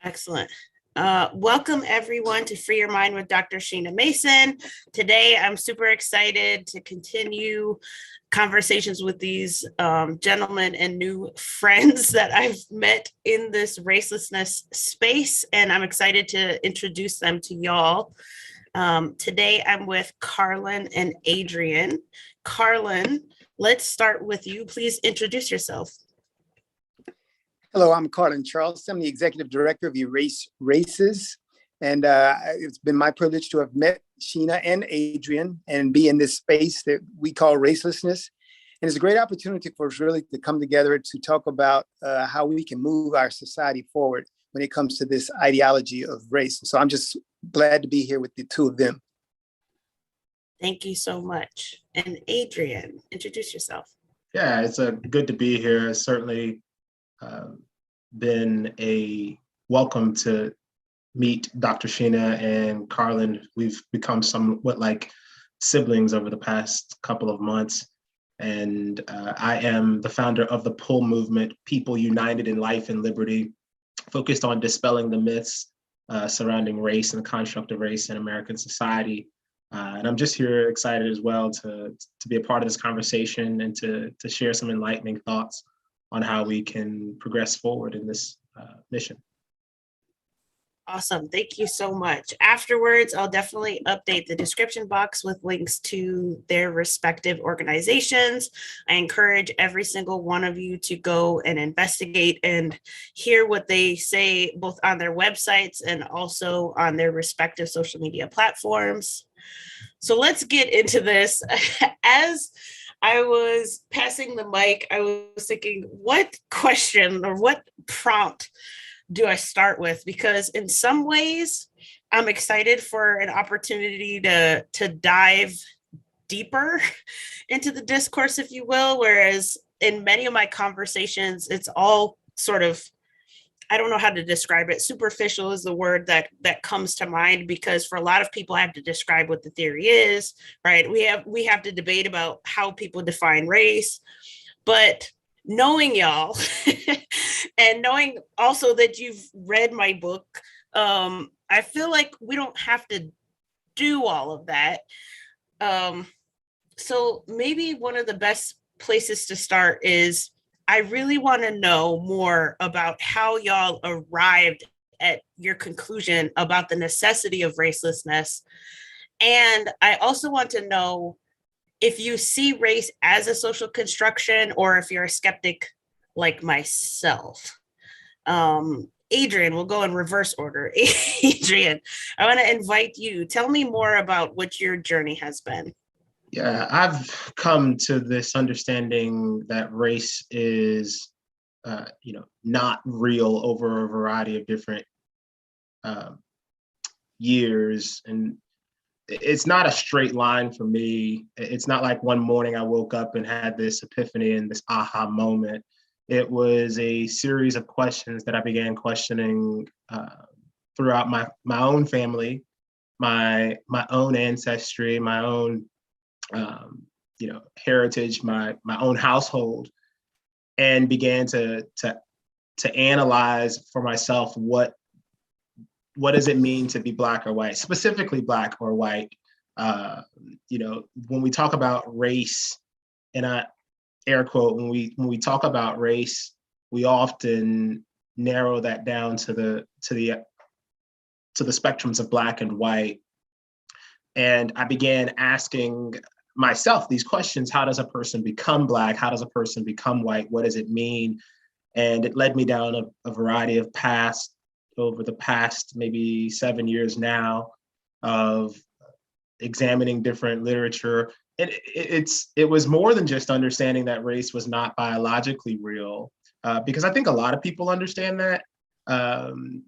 Excellent. Welcome everyone to Free Your Mind with Dr. Sheena Mason. Today, I'm super excited to continue conversations with these gentlemen and new friends that I've met in this racelessness space, and I'm excited to introduce them to y'all. Today, I'm with Carlen and Adrian. Carlen, let's start with you. Please introduce yourself. Hello, I'm Carlen Charleston. I'm the Executive Director of Erase Races. And it's been my privilege to have met Sheena and Adrian and be in this space that we call Racelessness. And it's a great opportunity for us really to come together to talk about how we can move our society forward when it comes to this ideology of race. So I'm just glad to be here with the two of them. Thank you so much. And Adrian, introduce yourself. Yeah, it's good to be here. It's certainly been a welcome to meet Dr. Sheena and Carlen. We've become somewhat like siblings over the past couple of months. And I am the founder of the PULL movement, People United in Life and Liberty, focused on dispelling the myths surrounding race and the construct of race in American society. And I'm just here excited as well to be a part of this conversation and to share some enlightening thoughts on how we can progress forward in this mission. Awesome. Thank you so much. Afterwards, I'll definitely update the description box with links to their respective organizations. I encourage every single one of you to go and investigate and hear what they say, both on their websites and also on their respective social media platforms. So let's get into this. As I was passing the mic, I was thinking, what question or what prompt do I start with? Because in some ways, I'm excited for an opportunity to dive deeper into the discourse, if you will, whereas in many of my conversations, it's all sort of, I don't know how to describe it. Superficial is the word that comes to mind, because for a lot of people, I have to describe what the theory is, right? We have to debate about how people define race, but knowing y'all and knowing also that you've read my book, I feel like we don't have to do all of that. So maybe one of the best places to start is, I really want to know more about how y'all arrived at your conclusion about the necessity of racelessness. And I also want to know if you see race as a social construction or if you're a skeptic like myself. Adrian, we'll go in reverse order. Adrian, I want to invite you. Tell me more about what your journey has been. Yeah, I've come to this understanding that race is, not real over a variety of different years. And it's not a straight line for me. It's not like one morning I woke up and had this epiphany and this aha moment. It was a series of questions that I began questioning throughout my own family, my own ancestry, my own heritage, my own household, and began to analyze for myself what does it mean to be Black or white, specifically Black or white. When we talk about race, and I air quote, when we talk about race, we often narrow that down to the spectrums of Black and white. And I began asking myself these questions: how does a person become Black? How does a person become white? What does it mean? And it led me down a variety of paths over the past maybe 7 years now of examining different literature. And it was more than just understanding that race was not biologically real, because I think a lot of people understand that.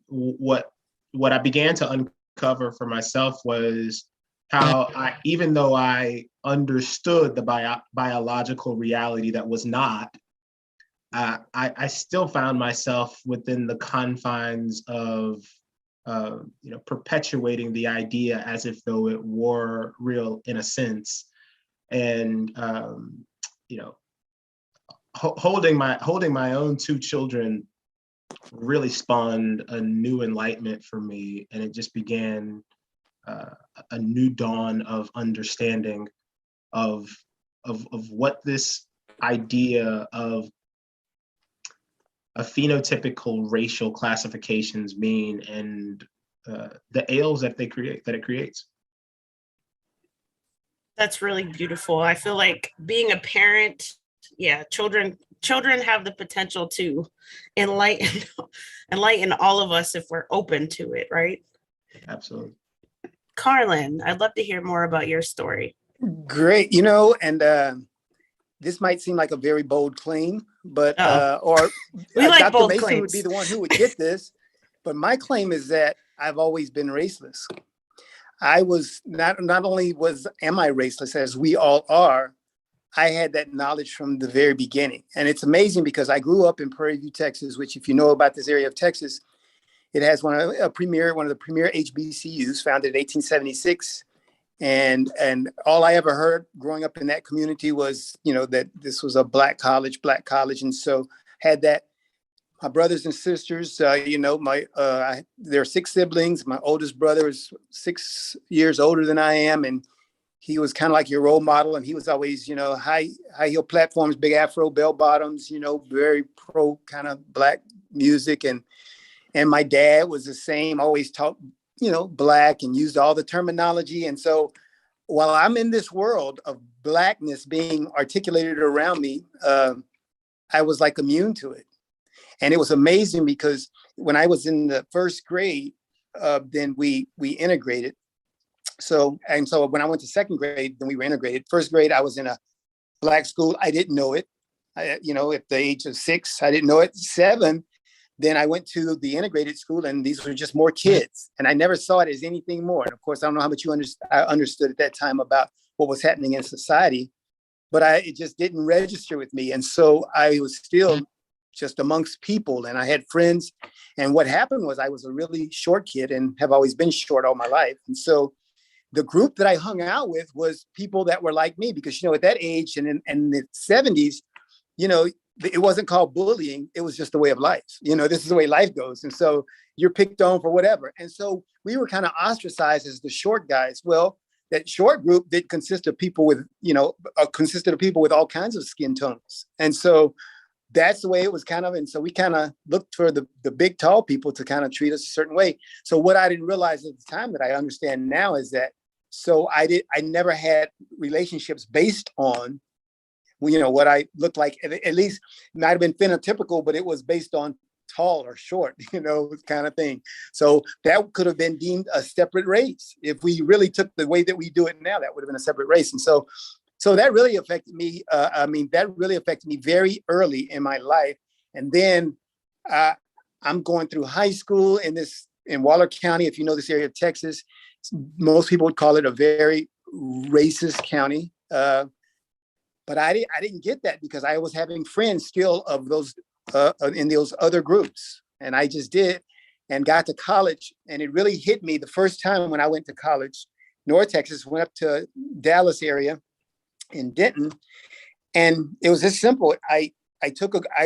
What I began to uncover for myself was how even though I understood the biological reality that was not, I still found myself within the confines of perpetuating the idea as if though it were real in a sense, and holding my own two children really spawned a new enlightenment for me, and it just began a new dawn of understanding of what this idea of a phenotypical racial classifications mean, and the ails that it creates. That's really beautiful. I feel like being a parent, yeah, children have the potential to enlighten all of us if we're open to it, right? Absolutely. Carlen, I'd love to hear more about your story. Great. And this might seem like a very bold claim, but we like Dr. bold Mason claims. would be the one who would get this. But my claim is that I've always been raceless. I was not only am I raceless, as we all are, I had that knowledge from the very beginning. And it's amazing because I grew up in Prairie View, Texas, which, if you know about this area of Texas, it has one of the premier HBCUs, founded in 1876. And all I ever heard growing up in that community was, that this was a black college. And so had that. My brothers and sisters, there are 6 siblings. My oldest brother is 6 years older than I am. And he was kind of like your role model. And he was always, high heel platforms, big afro, bell bottoms, very pro kind of black music. And my dad was the same, always talked, black, and used all the terminology. And so while I'm in this world of blackness being articulated around me, I was like immune to it. And it was amazing because when I was in the first grade, then we integrated. So when I went to second grade, then we were integrated. First grade, I was in a black school. I didn't know it. At the age of 6, I didn't know it. 7, then I went to the integrated school, and these were just more kids. And I never saw it as anything more. And of course, I don't know how much I understood at that time about what was happening in society, but it just didn't register with me. And so I was still just amongst people, and I had friends. And what happened was I was a really short kid and have always been short all my life. And so the group that I hung out with was people that were like me, because, at that age and in the 70s, it wasn't called bullying. It was just a way of life. This is the way life goes. And so you're picked on for whatever. And so we were kind of ostracized as the short guys. Well, that short group did consist of people with, consisted of people with all kinds of skin tones. And so that's the way it was kind of. And so we kind of looked for the big, tall people to kind of treat us a certain way. So what I didn't realize at the time that I understand now is that, I never had relationships based on, what I looked like. At least it might have been phenotypical, but it was based on tall or short, kind of thing. So that could have been deemed a separate race. If we really took the way that we do it now, that would have been a separate race. And so that really affected me. That really affected me very early in my life. And then I'm going through high school in Waller County. If you know this area of Texas, most people would call it a very racist county. But I didn't get that because I was having friends still of those in those other groups. And I just did, and got to college. And it really hit me the first time when I went to college, North Texas, went up to Dallas area in Denton. And it was this simple. I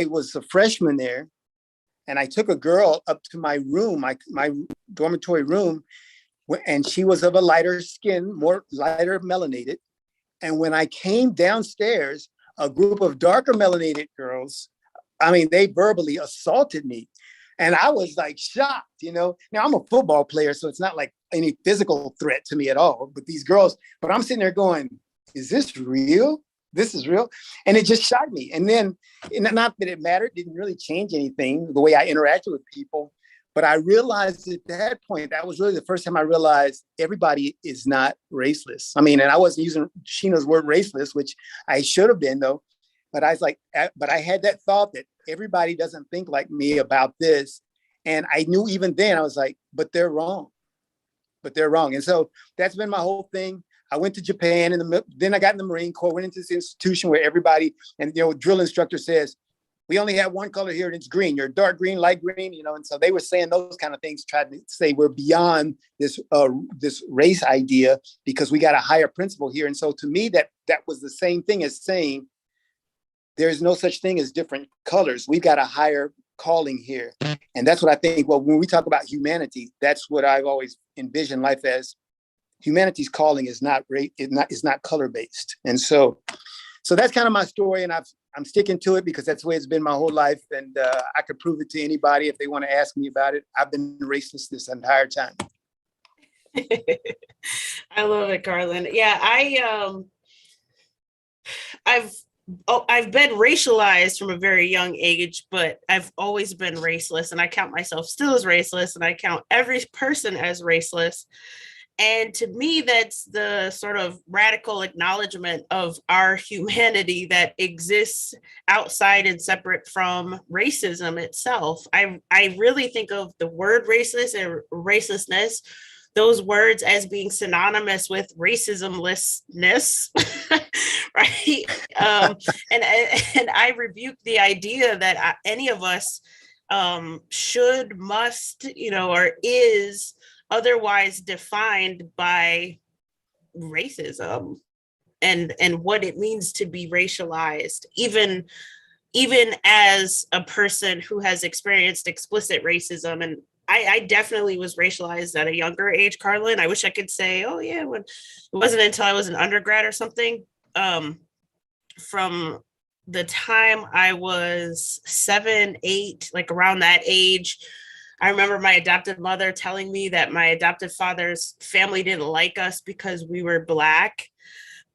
was a freshman there, and I took a girl up to my room, my dormitory room, and she was of a lighter skin, more lighter melanated. And when I came downstairs, a group of darker melanated girls, they verbally assaulted me. And I was like shocked, Now I'm a football player, so it's not like any physical threat to me at all. But these girls, I'm sitting there going, is this real? This is real. And it just shocked me. And then, not that it mattered, didn't really change anything, the way I interacted with people. But I realized at that point, that was really the first time I realized everybody is not raceless. And I wasn't using Sheena's word raceless, which I should have been, though. But I was like, but I had that thought that everybody doesn't think like me about this. And I knew even then, I was like, but they're wrong. And so that's been my whole thing. I went to Japan, and then I got in the Marine Corps, went into this institution where everybody, and drill instructor says, we only have one color here, and it's green. You're dark green, light green, and so they were saying those kind of things, tried to say we're beyond this race idea because we got a higher principle here. And so to me, that was the same thing as saying there's no such thing as different colors. We've got a higher calling here. And that's what I think, well, when we talk about humanity, that's what I've always envisioned life as. Humanity's calling is not color-based. And so that's kind of my story, and I'm sticking to it because that's the way it's been my whole life. And I could prove it to anybody if they want to ask me about it. I've been raceless this entire time. I love it, Carlen. Yeah, I've been racialized from a very young age, but I've always been raceless, and I count myself still as raceless, and I count every person as raceless. And to me, that's the sort of radical acknowledgement of our humanity that exists outside and separate from racism itself. I really think of the word raceless and racelessness, those words, as being synonymous with racismlessness, right? And I rebuke the idea that any of us should, must, or is otherwise defined by racism and what it means to be racialized, even as a person who has experienced explicit racism. And I definitely was racialized at a younger age, Carlen. I wish I could say, oh yeah, when it wasn't until I was an undergrad or something. From the time I was 7, 8, like around that age, I remember my adoptive mother telling me that my adoptive father's family didn't like us because we were Black.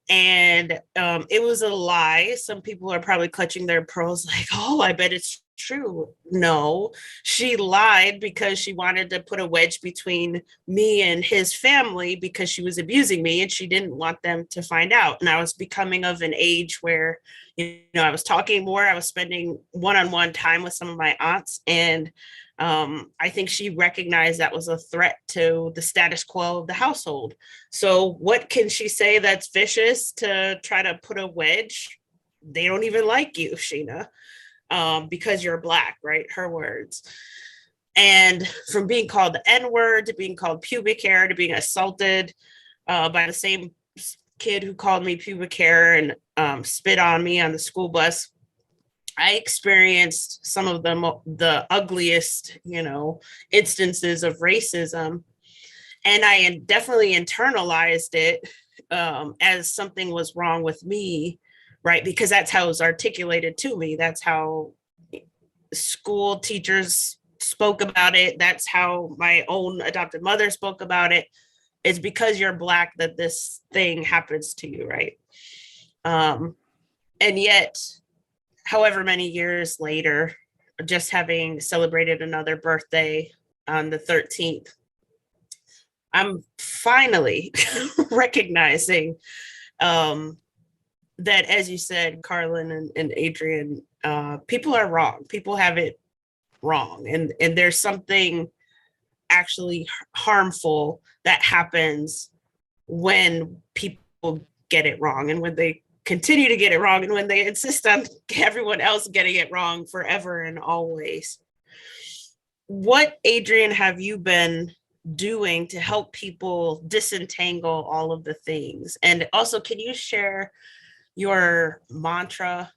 And it was a lie. Some people are probably clutching their pearls like, oh, I bet it's true. No, she lied because she wanted to put a wedge between me and his family because she was abusing me and she didn't want them to find out. And I was becoming of an age where, I was talking more. I was spending one-on-one time with some of my aunts, and I think she recognized that was a threat to the status quo of the household. So what can she say that's vicious to try to put a wedge? They don't even like you, Sheena, because you're Black, right? Her words. And from being called the N-word to being called pubic hair to being assaulted by the same kid who called me pubic hair and spit on me on the school bus, I experienced some of the ugliest, instances of racism. And I definitely internalized it as something was wrong with me, right? Because that's how it was articulated to me. That's how school teachers spoke about it. That's how my own adopted mother spoke about it. It's because you're Black that this thing happens to you, right? And yet, however many years later, just having celebrated another birthday on the 13th, I'm finally recognizing that, as you said, Carlen and Adrian, people are wrong. People have it wrong. And there's something actually harmful that happens when people get it wrong and when they continue to get it wrong and when they insist on everyone else getting it wrong forever and always. What, Adrian, have you been doing to help people disentangle all of the things? And also, can you share your mantra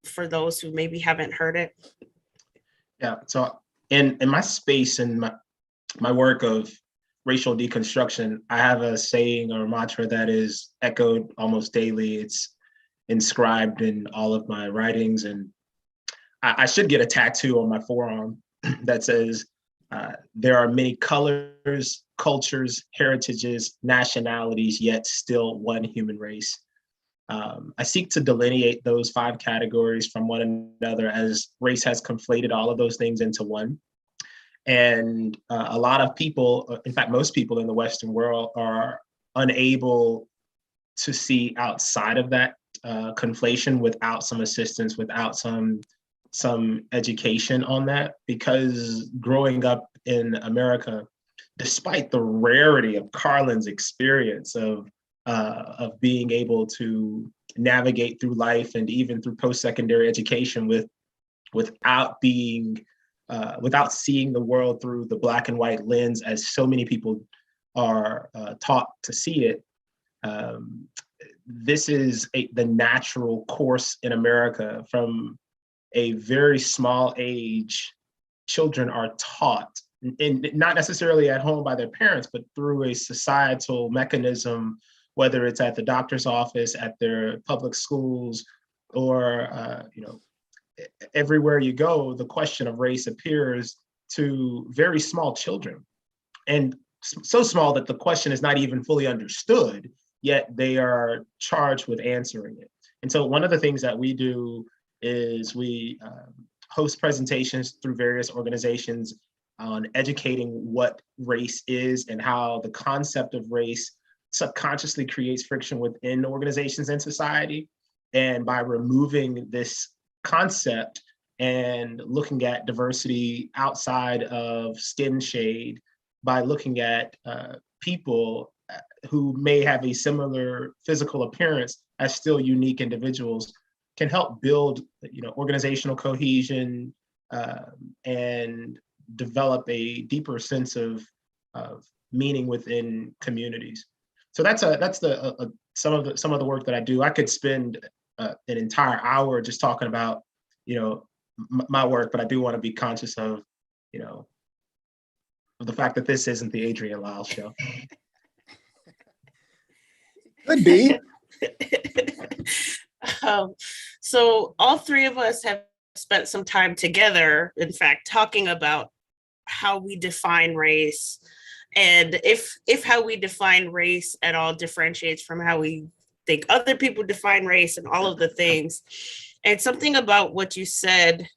for those who maybe haven't heard it? Yeah, so in my space and my work of racial deconstruction, I have a saying or a mantra that is echoed almost daily. It's inscribed in all of my writings, and I should get a tattoo on my forearm that says, there are many colors, cultures, heritages, nationalities, yet still one human race. I seek to delineate those 5 categories from one another as race has conflated all of those things into one. And a lot of people, in fact, most people in the Western world are unable to see outside of that conflation without some assistance, without some education on that, because growing up in America, despite the rarity of Carlen's experience of being able to navigate through life and even through post-secondary education without seeing the world through the Black and white lens, as so many people are taught to see it. This is the natural course in America from a very small age. children are taught, and not necessarily at home by their parents, but through a societal mechanism, whether it's at the doctor's office, at their public schools, or everywhere you go, the question of race appears to very small children, and so small that the question is not even fully understood, yet they are charged with answering it. And so one of the things that we do is we host presentations through various organizations on educating what race is and how the concept of race subconsciously creates friction within organizations and society. And by removing this concept and looking at diversity outside of skin shade, by looking at people who may have a similar physical appearance as still unique individuals, can help build organizational cohesion and develop a deeper sense of meaning within communities. So that's some of the work that I do. I could spend an entire hour just talking about my work, but I do want to be conscious of the fact that this isn't the Adrian Lyles show. Could be. So all three of us have spent some time together, in fact, talking about how we define race, and if how we define race at all differentiates from how we think other people define race, and all of the things. And something about what you said,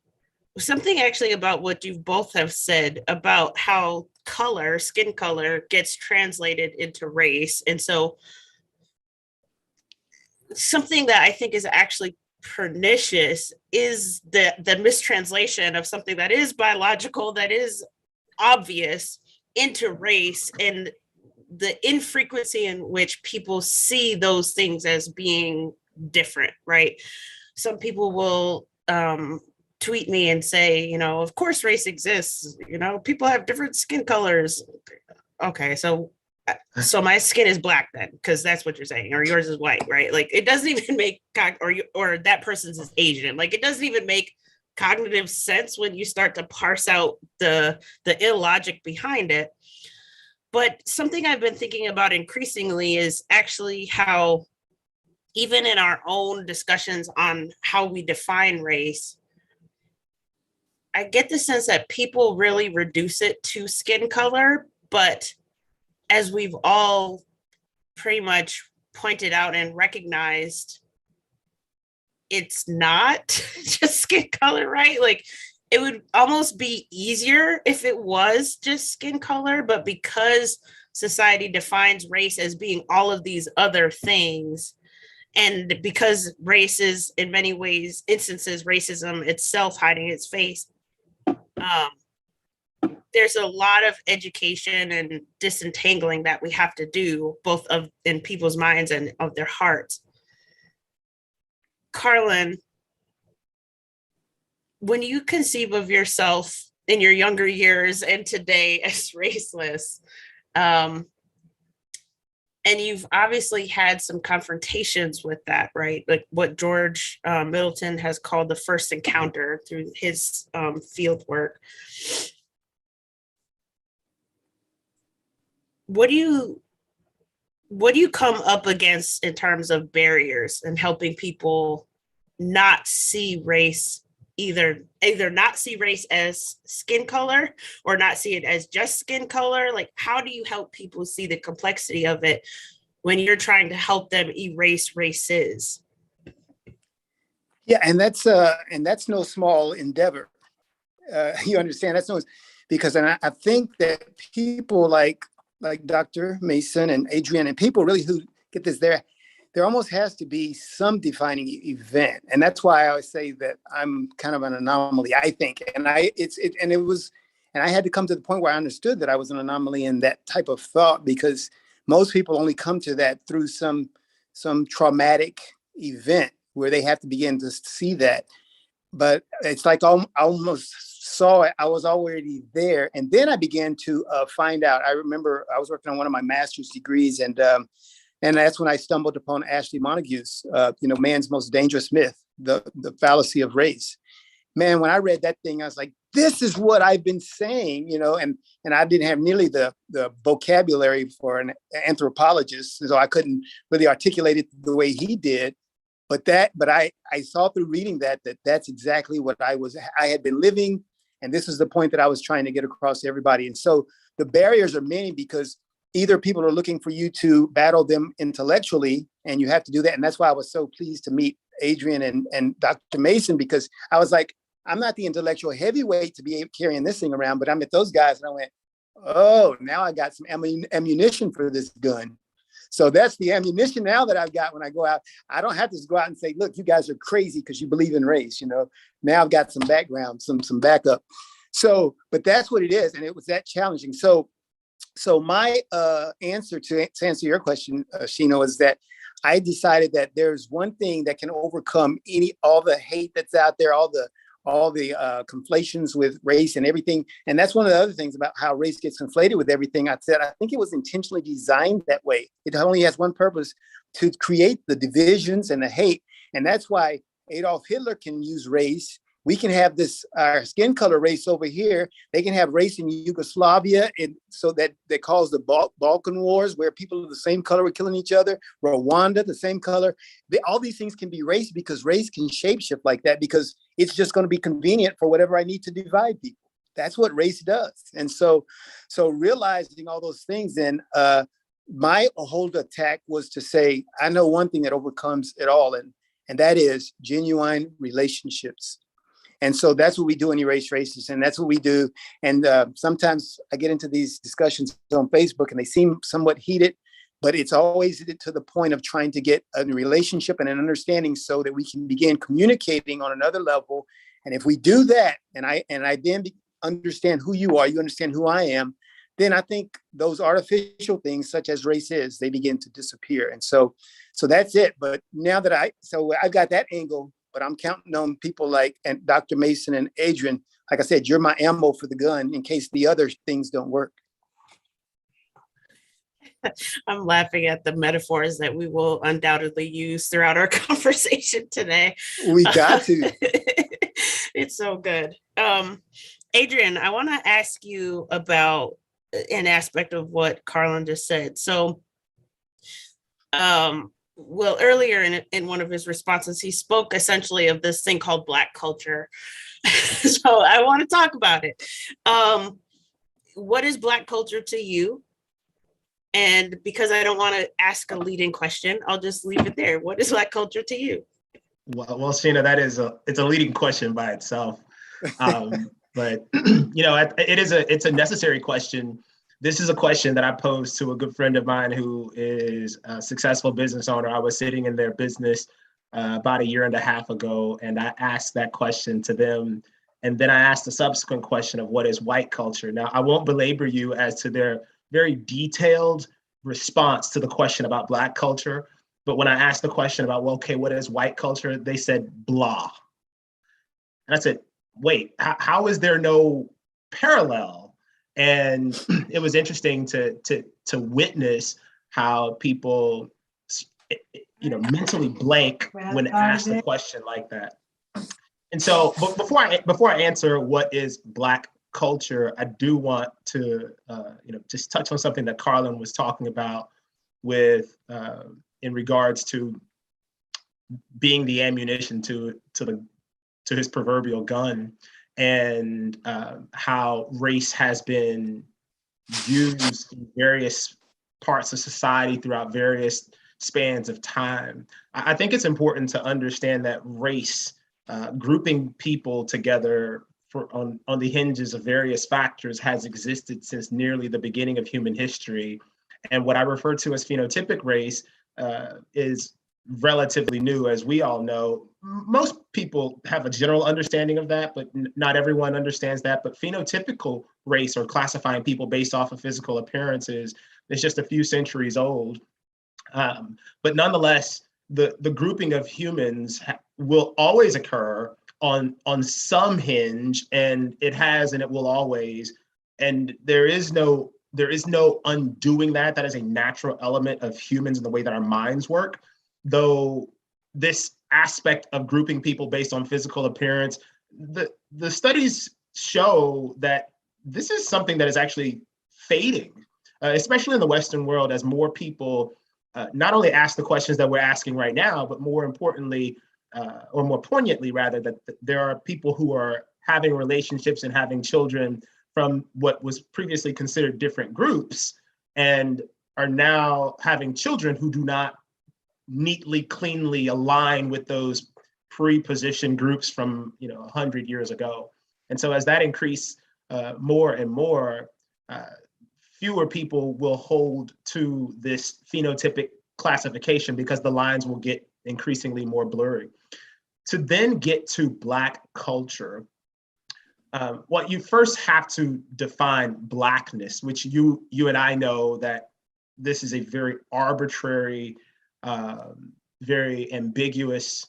something actually about what you both have said about how color, skin color, gets translated into race. And so something that I think is actually pernicious is the mistranslation of something that is biological, that is obvious, into race, and the infrequency in which people see those things as being different, right? Some people will tweet me and say, of course race exists, people have different skin colors. Okay, so my skin is black then, because that's what you're saying, or yours is white, right? Like, it doesn't even make, or that person's is Asian. Like, it doesn't even make cognitive sense when you start to parse out the illogic behind it. But something I've been thinking about increasingly is actually how, even in our own discussions on how we define race, I get the sense that people really reduce it to skin color, but as we've all pretty much pointed out and recognized, it's not just skin color, right? Like, it would almost be easier if it was just skin color, but because society defines race as being all of these other things, and because race is in many ways, instances, racism itself hiding its face, there's a lot of education and disentangling that we have to do, both in people's minds and of their hearts. Carlen, when you conceive of yourself in your younger years and today as raceless, and you've obviously had some confrontations with that, right? Like what George Middleton has called the first encounter through his field work. What do you come up against in terms of barriers and helping people not see race, either not see race as skin color or not see it as just skin color? Like, how do you help people see the complexity of it when you're trying to help them erase races? Yeah, and that's no small endeavor. You understand? Because I think that people like Dr. Mason and Adrian and people really who get this, there almost has to be some defining event. And that's why I always say that I'm kind of an anomaly, I think. And I had to come to the point where I understood that I was an anomaly in that type of thought, because most people only come to that through some traumatic event where they have to begin to see that. But it's like I almost saw it. I was already there. And then I began to find out. I remember I was working on one of my master's degrees, and that's when I stumbled upon Ashley Montague's, Man's Most Dangerous Myth, the fallacy of race. Man, when I read that thing, I was like, this is what I've been saying, and I didn't have nearly the vocabulary for an anthropologist, so I couldn't really articulate it the way he did. But I saw through reading that's exactly what I had been living. And this is the point that I was trying to get across to everybody. And so the barriers are many, because either people are looking for you to battle them intellectually, and you have to do that. And that's why I was so pleased to meet Adrian and Dr. Mason, because I was like, I'm not the intellectual heavyweight to be carrying this thing around, but I met those guys and I went, oh, now I got some ammunition for this gun. So that's the ammunition now that I've got when I go out. I don't have to just go out and say, look, you guys are crazy because you believe in race. Now I've got some background, some backup. So, but that's what it is. And it was that challenging. So my answer to answer your question, Sheena, is that I decided that there's one thing that can overcome all the hate that's out there, all the conflations with race and everything. And that's one of the other things about how race gets conflated with everything. I think it was intentionally designed that way. It only has one purpose: to create the divisions and the hate. And that's why Adolf Hitler can use race. We can have our skin color race over here. They can have race in Yugoslavia, so that caused the Balkan Wars, where people of the same color were killing each other. Rwanda, the same color. All these things can be race, because race can shapeshift like that, because it's just going to be convenient for whatever I need to divide people. That's what race does. And so realizing all those things, and my whole attack was to say, I know one thing that overcomes it all, and that is genuine relationships. And so that's what we do in Erase Races, and that's what we do. And sometimes I get into these discussions on Facebook, and they seem somewhat heated, but it's always to the point of trying to get a relationship and an understanding so that we can begin communicating on another level. And if we do that, and I then understand who you are, you understand who I am, then I think those artificial things, such as race is, they begin to disappear. And so that's it. But now that I've got that angle, but I'm counting on people like Dr. Mason and Adrian. Like I said, you're my ammo for the gun in case the other things don't work. I'm laughing at the metaphors that we will undoubtedly use throughout our conversation today. We got to. It's so good. Adrian, I want to ask you about an aspect of what Carlen just said. So, well, earlier in one of his responses, he spoke essentially of this thing called Black culture. So I want to talk about it. What is Black culture to you? And because I don't want to ask a leading question, I'll just leave it there. What is Black culture to you? Well, Sheena, it's a leading question by itself. But it's a necessary question. This is a question that I posed to a good friend of mine who is a successful business owner. I was sitting in their business about 1.5 years ago, and I asked that question to them. And then I asked the subsequent question of what is white culture. Now, I won't belabor you as to their very detailed response to the question about Black culture. But when I asked the question about, well, okay, what is white culture? They said, blah. And I said, wait, how is there no parallel? And it was interesting to witness how people, mentally blank when asked a question like that. And so, but before I answer what is Black culture, I do want to, just touch on something that Carlen was talking about with, in regards to being the ammunition to his proverbial gun. And how race has been used in various parts of society throughout various spans of time. I think it's important to understand that race, grouping people together on the hinges of various factors, has existed since nearly the beginning of human history. And what I refer to as phenotypic race is relatively new, as we all know. Most people have a general understanding of that, but not everyone understands that. But phenotypical race, or classifying people based off of physical appearances, is just a few centuries old. But nonetheless, the grouping of humans will always occur on some hinge, and it has, and it will always. And there is no undoing that. That is a natural element of humans and the way that our minds work. Though this aspect of grouping people based on physical appearance, the studies show that this is something that is actually fading, especially in the Western world, as more people not only ask the questions that we're asking right now, but more importantly, or more poignantly rather, that there are people who are having relationships and having children from what was previously considered different groups and are now having children who do not neatly, cleanly align with those pre-positioned groups from 100 years ago. And so as that increase more and more, fewer people will hold to this phenotypic classification because the lines will get increasingly more blurry. To then get to Black culture, well, you first have to define Blackness, which you and I know that this is a very arbitrary, very ambiguous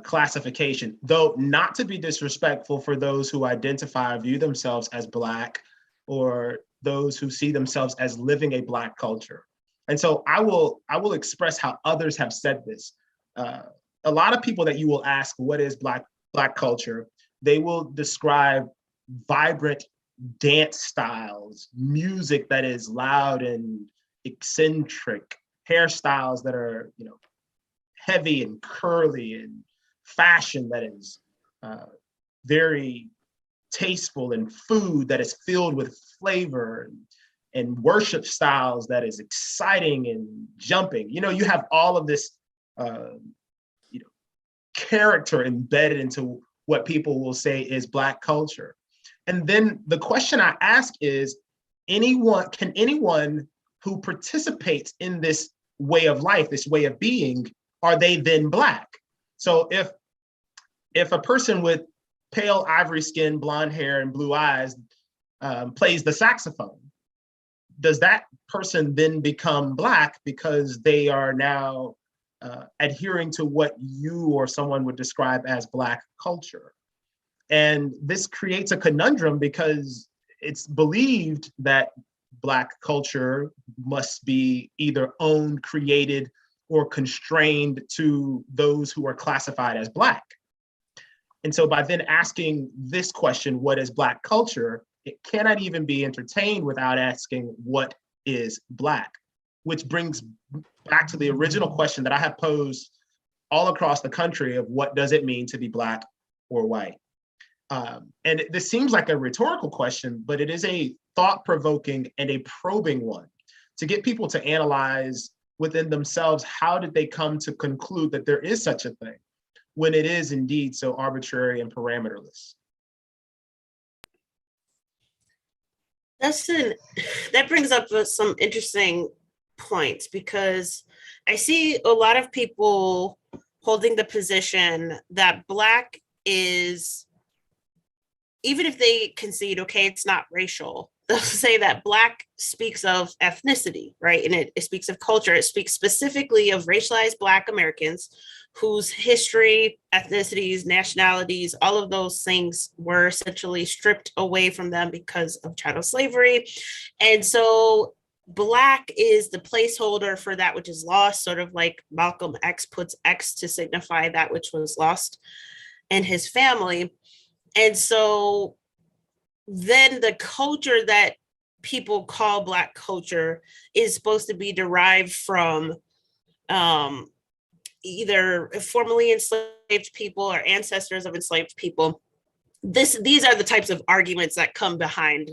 classification, though not to be disrespectful for those who identify or view themselves as Black or those who see themselves as living a Black culture. And so I will express how others have said this. A lot of people that you will ask, what is Black culture? They will describe vibrant dance styles, music that is loud and eccentric, hairstyles that are, heavy and curly, and fashion that is very tasteful, and food that is filled with flavor, and worship styles that is exciting and jumping. You have all of this, character embedded into what people will say is Black culture. And then the question I ask is, can anyone who participates in this way of life, this way of being, are they then Black? So if a person with pale ivory skin, blonde hair, and blue eyes plays the saxophone, does that person then become Black because they are now adhering to what you or someone would describe as Black culture? And this creates a conundrum because it's believed that Black culture must be either owned, created, or constrained to those who are classified as Black. And so by then asking this question, what is Black culture, it cannot even be entertained without asking what is Black, which brings back to the original question that I have posed all across the country of what does it mean to be Black or white? And this seems like a rhetorical question, but it is a thought-provoking and a probing one to get people to analyze within themselves, how did they come to conclude that there is such a thing when it is indeed so arbitrary and parameterless? That brings up some interesting points, because I see a lot of people holding the position that Black is, even if they concede, okay, it's not racial, they'll say that Black speaks of ethnicity, right? And it speaks of culture. It speaks specifically of racialized Black Americans whose history, ethnicities, nationalities, all of those things were essentially stripped away from them because of chattel slavery. And so Black is the placeholder for that which is lost, sort of like Malcolm X puts X to signify that which was lost in his family. And so then the culture that people call Black culture is supposed to be derived from either formerly enslaved people or ancestors of enslaved people. These are the types of arguments that come behind,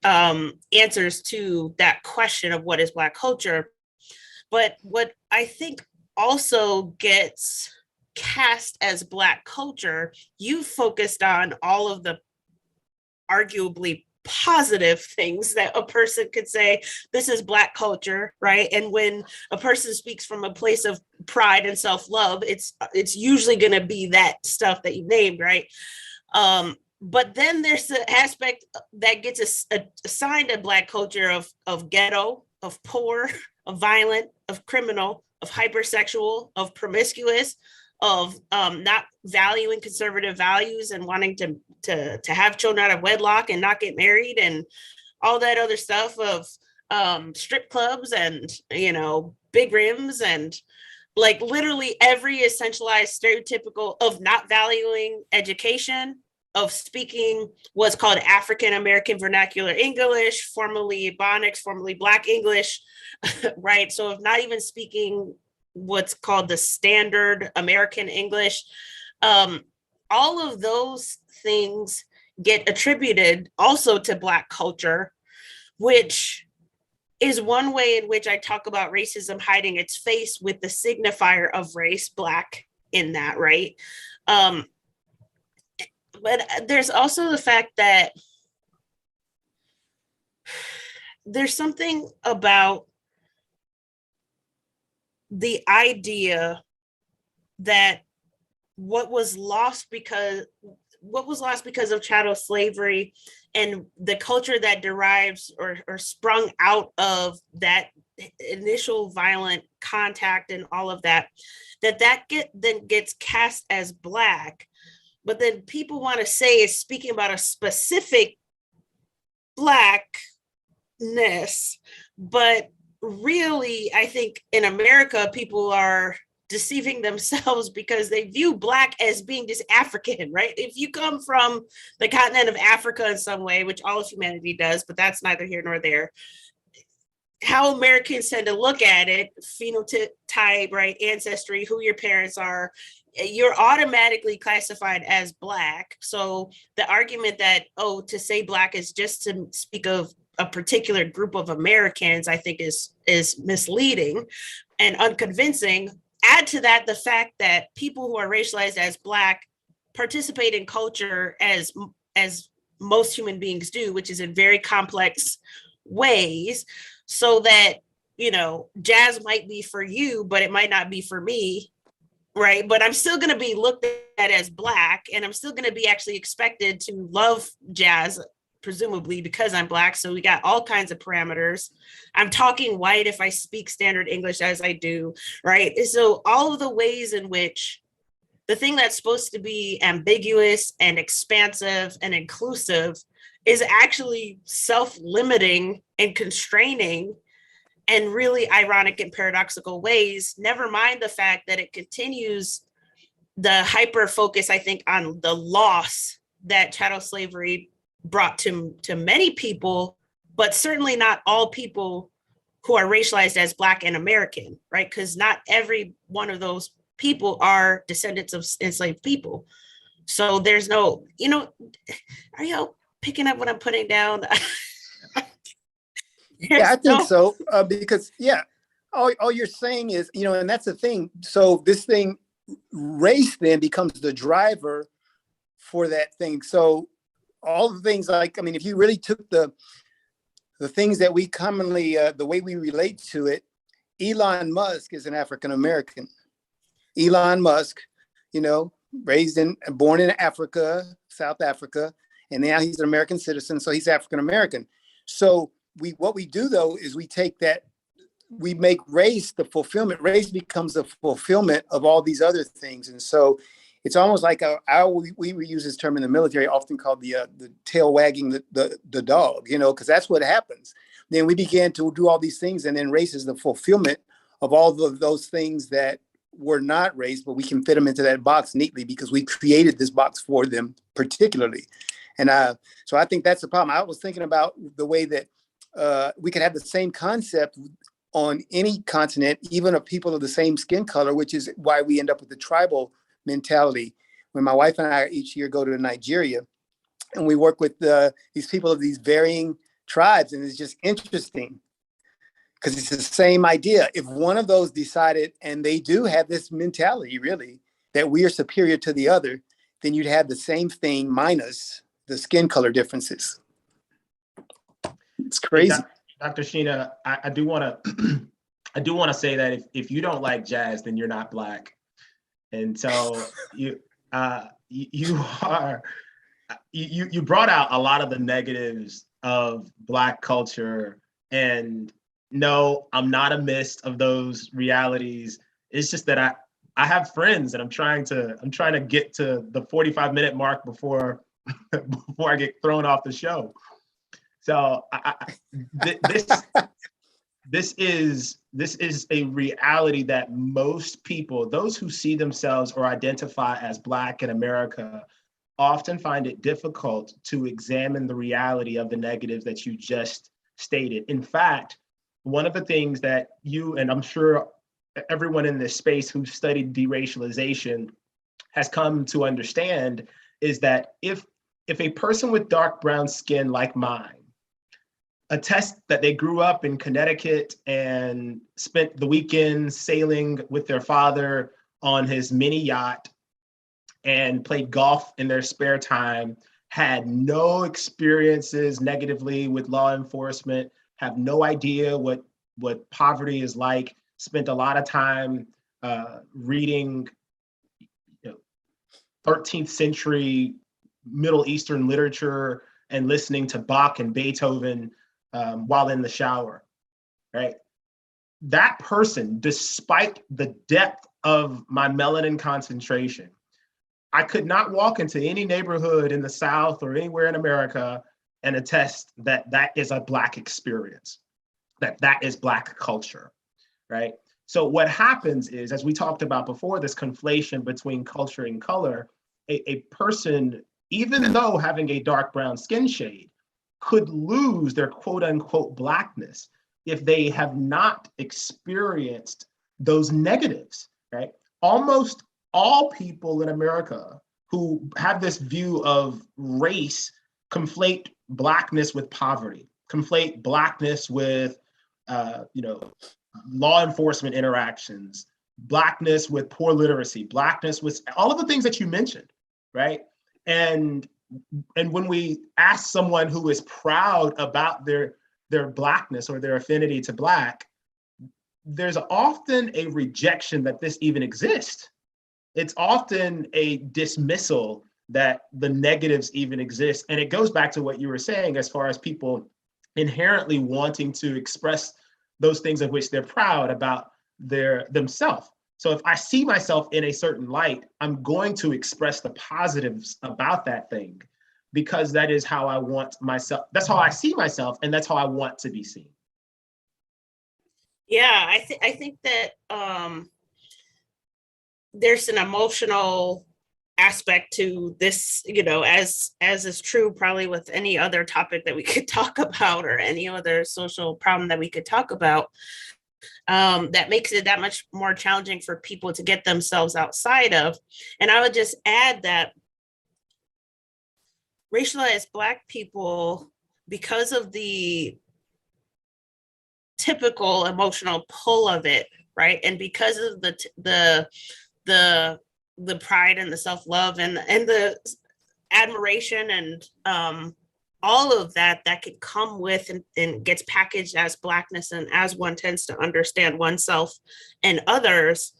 answers to that question of what is Black culture. But what I think also gets cast as Black culture, you focused on all of the arguably positive things that a person could say, this is Black culture, right? And when a person speaks from a place of pride and self-love, it's usually going to be that stuff that you named, right? But then there's the aspect that gets assigned a Black culture of ghetto, of poor, of violent, of criminal, of hypersexual, of promiscuous, of not valuing conservative values and wanting to have children out of wedlock and not get married and all that other stuff, of strip clubs and big rims and like literally every essentialized stereotypical of not valuing education, of speaking what's called African American Vernacular English, formerly Ebonics, formerly Black English, right? So of not even speaking what's called the standard American English, all of those things get attributed also to Black culture, which is one way in which I talk about racism hiding its face with the signifier of race, Black, in that, right? But there's also the fact that there's something about the idea that what was lost because of chattel slavery and the culture that derives or sprung out of that initial violent contact and all of that, then gets cast as Black. But then people want to say it's speaking about a specific Blackness. But really, I think in America, people are deceiving themselves because they view Black as being just African, right? If you come from the continent of Africa in some way, which all of humanity does, but that's neither here nor there, how Americans tend to look at it, phenotype, right, ancestry, who your parents are, you're automatically classified as Black. So the argument that, oh, to say Black is just to speak of a particular group of Americans, I think is misleading and unconvincing. Add to that the fact that people who are racialized as Black participate in culture as most human beings do, which is in very complex ways, so that, you know, jazz might be for you, but it might not be for me, right? But I'm still going to be looked at as Black, and I'm still going to be actually expected to love jazz, presumably because I'm Black. So we got all kinds of parameters. I'm talking white if I speak standard English as I do, right? So all of the ways in which the thing that's supposed to be ambiguous and expansive and inclusive is actually self-limiting and constraining in really ironic and paradoxical ways, never mind the fact that it continues the hyper focus, I think, on the loss that chattel slavery brought to many people, but certainly not all people who are racialized as Black and American, right? Because not every one of those people are descendants of enslaved people. So there's no, you know, are y'all picking up what I'm putting down? Yeah, I think so. Because, yeah, all you're saying is, you know, and that's the thing. So this thing, race then becomes the driver for that thing. So all the things like, I mean, if you really took the things that we commonly, the way we relate to it, Elon Musk is an African American. Elon Musk, you know, born in Africa, South Africa, and now he's an American citizen, so he's African American. So what we do though is we take that, we make race the fulfillment. Race becomes the fulfillment of all these other things, and so it's almost like we use this term in the military, often called the tail wagging the dog, you know, because that's what happens. Then we began to do all these things, and then race is the fulfillment of all of those things that were not race, but we can fit them into that box neatly because we created this box for them particularly. And so I think that's the problem. I was thinking about the way that we could have the same concept on any continent, even of people of the same skin color, which is why we end up with the tribal mentality. When my wife and I each year go to Nigeria, and we work with these people of these varying tribes, and it's just interesting because it's the same idea. If one of those decided, and they do have this mentality really, that we are superior to the other, then you'd have the same thing minus the skin color differences. It's crazy. Hey, Dr. Sheena, I do want to say that if you don't like jazz, then you're not Black. And so you brought out a lot of the negatives of Black culture, and no, I'm not amidst of those realities. It's just that I have friends, and I'm trying to get to the 45-minute mark before I get thrown off the show. So this is a reality that most people, those who see themselves or identify as Black in America, often find it difficult to examine the reality of the negatives that you just stated. In fact, one of the things that you, and I'm sure everyone in this space who's studied deracialization has come to understand, is that if a person with dark brown skin like mine attest that they grew up in Connecticut and spent the weekends sailing with their father on his mini yacht and played golf in their spare time, had no experiences negatively with law enforcement, have no idea what poverty is like, spent a lot of time reading 13th century Middle Eastern literature and listening to Bach and Beethoven while in the shower, right? That person, despite the depth of my melanin concentration, I could not walk into any neighborhood in the South or anywhere in America and attest that that is a Black experience, that is Black culture, right? So what happens is, as we talked about before, this conflation between culture and color, a person, even though having a dark brown skin shade, could lose their quote unquote Blackness if they have not experienced those negatives, right? Almost all people in America who have this view of race conflate Blackness with poverty, conflate Blackness with, law enforcement interactions, Blackness with poor literacy, Blackness with all of the things that you mentioned, right? And when we ask someone who is proud about their Blackness or their affinity to Black, there's often a rejection that this even exists. It's often a dismissal that the negatives even exist. And it goes back to what you were saying as far as people inherently wanting to express those things of which they're proud about themselves. So if I see myself in a certain light, I'm going to express the positives about that thing because that is how I want myself. That's how I see myself, and that's how I want to be seen. Yeah, I think that there's an emotional aspect to this, as is true probably with any other topic that we could talk about or any other social problem that we could talk about. That makes it that much more challenging for people to get themselves outside of. And I would just add that racialized Black people, because of the typical emotional pull of it, right, and because of the pride and the self-love and the admiration and all of that could come with and gets packaged as Blackness, and as one tends to understand oneself and others,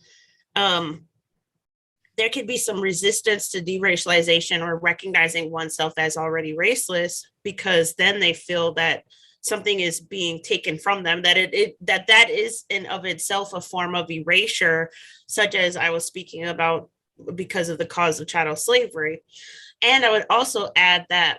there could be some resistance to deracialization or recognizing oneself as already raceless, because then they feel that something is being taken from them, that that is in of itself a form of erasure, such as I was speaking about because of the cause of chattel slavery. And I would also add that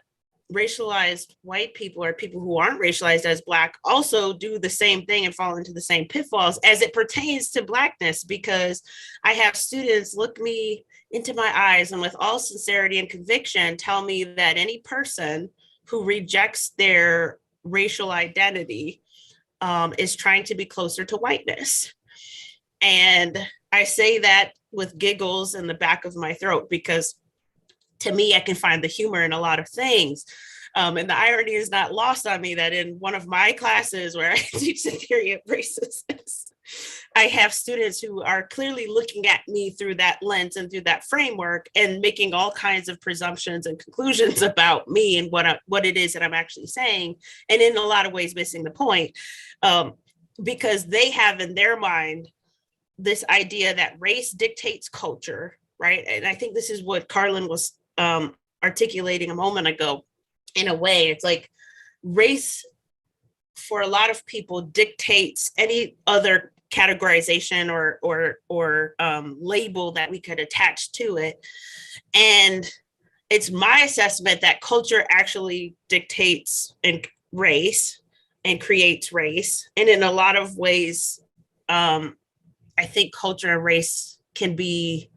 racialized white people or people who aren't racialized as Black also do the same thing and fall into the same pitfalls as it pertains to Blackness, because I have students look me into my eyes and with all sincerity and conviction tell me that any person who rejects their racial identity is trying to be closer to whiteness. And I say that with giggles in the back of my throat, because to me, I can find the humor in a lot of things. And the irony is not lost on me that in one of my classes where I teach the theory of racism, I have students who are clearly looking at me through that lens and through that framework and making all kinds of presumptions and conclusions about me and what it is that I'm actually saying. And in a lot of ways, missing the point, because they have in their mind this idea that race dictates culture, right? And I think this is what Carlen was articulating a moment ago. In a way, it's like race for a lot of people dictates any other categorization or label that we could attach to it. And it's my assessment that culture actually dictates and race and creates race. And in a lot of ways, I think culture and race can be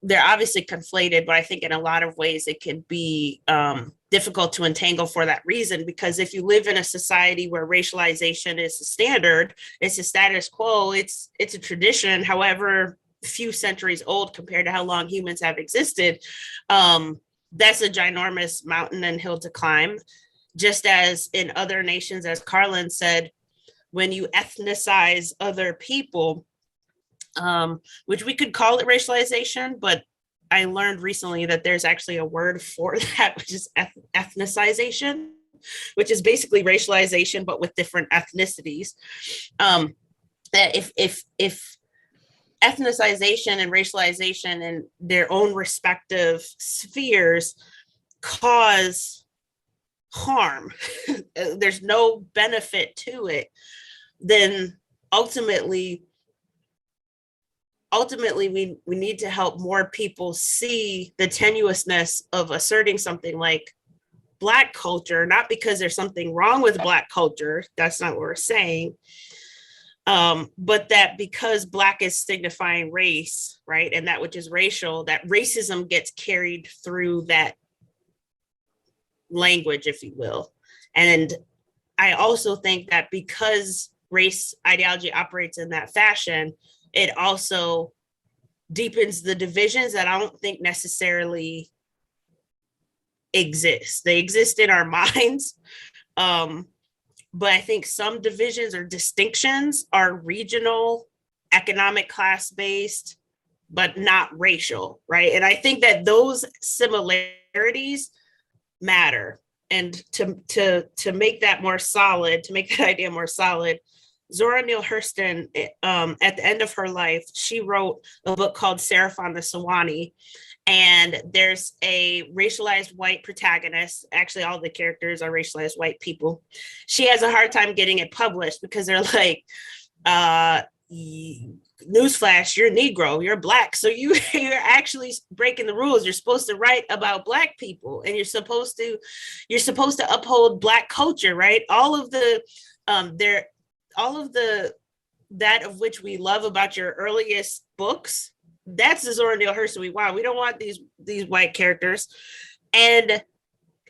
they're obviously conflated, but I think in a lot of ways it can be difficult to untangle for that reason, because if you live in a society where racialization is the standard, it's a status quo, it's a tradition, however few centuries old compared to how long humans have existed, that's a ginormous mountain and hill to climb. Just as in other nations, as Carlen said, when you ethnicize other people, which we could call it racialization, but I learned recently that there's actually a word for that, which is ethnicization, which is basically racialization, but with different ethnicities. That if ethnicization and racialization in their own respective spheres cause harm, there's no benefit to it, then ultimately we need to help more people see the tenuousness of asserting something like Black culture, not because there's something wrong with Black culture, that's not what we're saying, but that because Black is signifying race, right, and that which is racial, that racism gets carried through that language, if you will. And I also think that because race ideology operates in that fashion, it also deepens the divisions that I don't think necessarily exist. They exist in our minds. But I think some divisions or distinctions are regional, economic, class-based, but not racial, right? And I think that those similarities matter. And to make that more solid, to make that idea more solid, Zora Neale Hurston, at the end of her life, she wrote a book called Seraph on the Sewanee. And there's a racialized white protagonist. Actually, all the characters are racialized white people. She has a hard time getting it published because they're like, newsflash, you're Negro, you're Black. So you're actually breaking the rules. You're supposed to write about Black people, and you're supposed to uphold Black culture, right? All of that of which we love about your earliest books, that's the Zora Neale Hurston we want. We don't want these white characters. And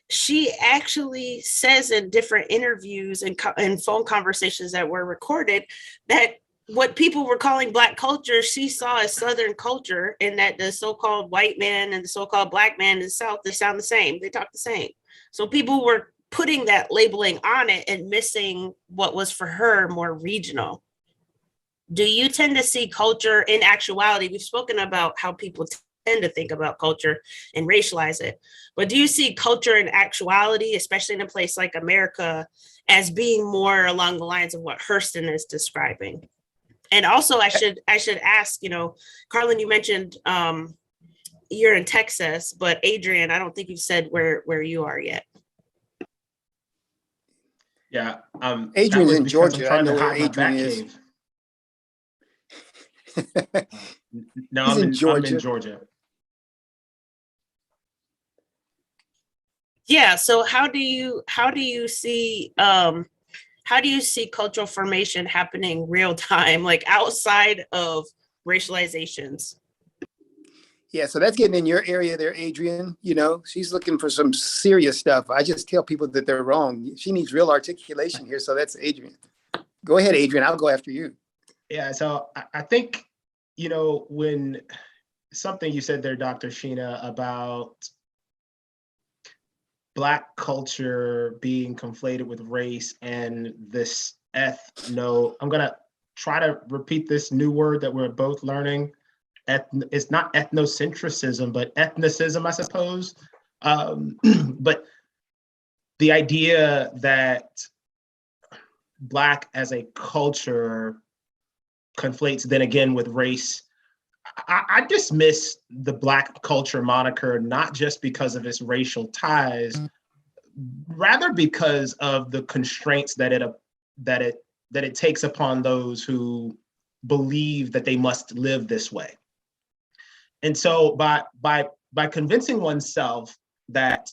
she actually says in different interviews and phone conversations that were recorded that what people were calling Black culture, she saw as Southern culture, and that the so-called white man and the so-called Black man in the South, they sound the same. They talk the same. So people were putting that labeling on it and missing what was for her more regional. Do you tend to see culture in actuality? We've spoken about how people tend to think about culture and racialize it, but do you see culture in actuality, especially in a place like America, as being more along the lines of what Hurston is describing? And also, I should ask, Carlen, you mentioned you're in Texas, but Adrian, I don't think you've said where you are yet. Yeah, Adrian's in Georgia. I know where Adrian is. No, I'm in Georgia. Yeah. So how do you see cultural formation happening real time, like outside of racializations? Yeah, so that's getting in your area there, Adrian. She's looking for some serious stuff. I just tell people that they're wrong. She needs real articulation here. So that's Adrian. Go ahead, Adrian. I'll go after you. Yeah, so I think, when something you said there, Dr. Sheena, about Black culture being conflated with race and this I'm going to try to repeat this new word that we're both learning. It's not ethnocentrism, but ethnicism, I suppose. But the idea that Black as a culture conflates then again with race, I dismiss the Black culture moniker not just because of its racial ties, rather because of the constraints that it takes upon those who believe that they must live this way. And so by convincing oneself that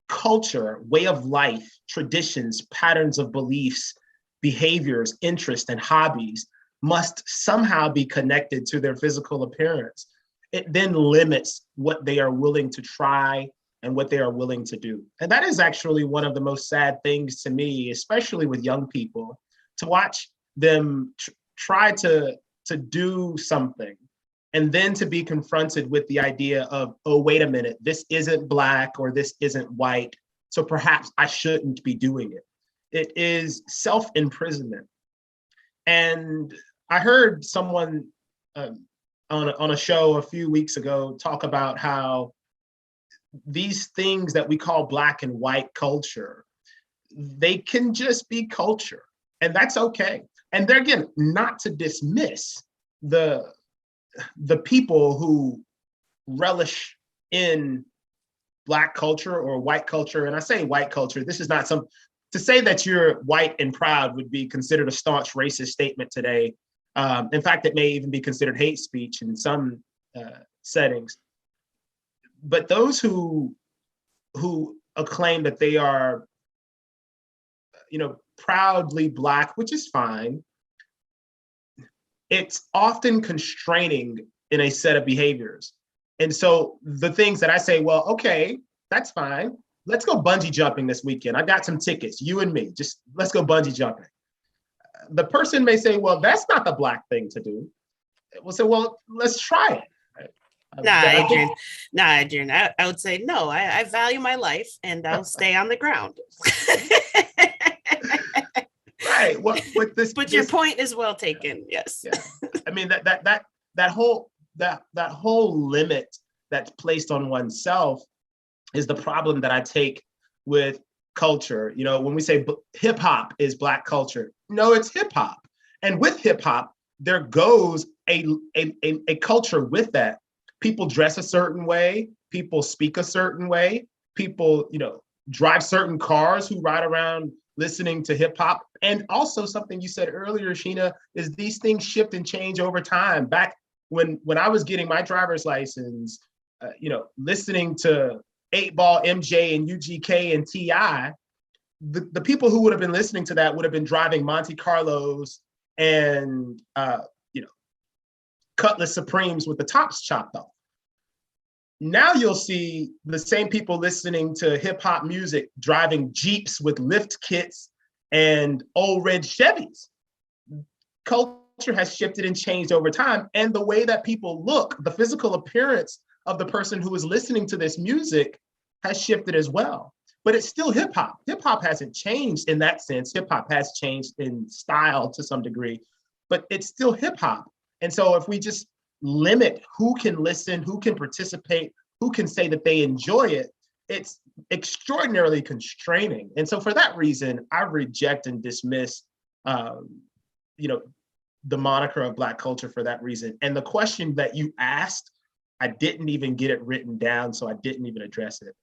culture, way of life, traditions, patterns of beliefs, behaviors, interests, and hobbies must somehow be connected to their physical appearance, it then limits what they are willing to try and what they are willing to do. And that is actually one of the most sad things to me, especially with young people, to watch them try to do something and then to be confronted with the idea of, oh, wait a minute, this isn't Black or this isn't white, so perhaps I shouldn't be doing it. It is self-imprisonment. And I heard someone on a show a few weeks ago talk about how these things that we call Black and white culture, they can just be culture, and that's okay. And they're, again, not to dismiss the people who relish in Black culture or white culture. And I say white culture, this is not to say that you're white and proud would be considered a staunch racist statement today. In fact, it may even be considered hate speech in some settings. But those who acclaim that they are, proudly Black, which is fine, it's often constraining in a set of behaviors. And so the things that I say, well, okay, that's fine. Let's go bungee jumping this weekend. I got some tickets, you and me, just let's go bungee jumping. The person may say, well, that's not the Black thing to do. We'll say, well, let's try it. Nah, Adrian, I would say, no, I value my life and I'll stay on the ground. Right. With this, but your point is well taken. Yes. Yeah. I mean, that whole limit that's placed on oneself is the problem that I take with culture. When we say hip hop is Black culture, no, it's hip hop. And with hip hop, there goes a culture with that. People dress a certain way, people speak a certain way, people, drive certain cars who ride around listening to hip hop. And also something you said earlier, Sheena, is these things shift and change over time. Back when I was getting my driver's license, listening to 8-Ball, MJ, and UGK and T.I., the people who would have been listening to that would have been driving Monte Carlos and Cutlass Supremes with the tops chopped off. Now you'll see the same people listening to hip hop music driving Jeeps with lift kits and old red Chevys. Culture has shifted and changed over time. And the way that people look, the physical appearance of the person who is listening to this music has shifted as well. But it's still hip hop. Hip hop hasn't changed in that sense. Hip hop has changed in style to some degree, but it's still hip hop. And so if we just limit who can listen, who can participate, who can say that they enjoy it, it's extraordinarily constraining. And so for that reason, I reject and dismiss, the moniker of Black culture for that reason. And the question that you asked, I didn't even get it written down, so I didn't even address it.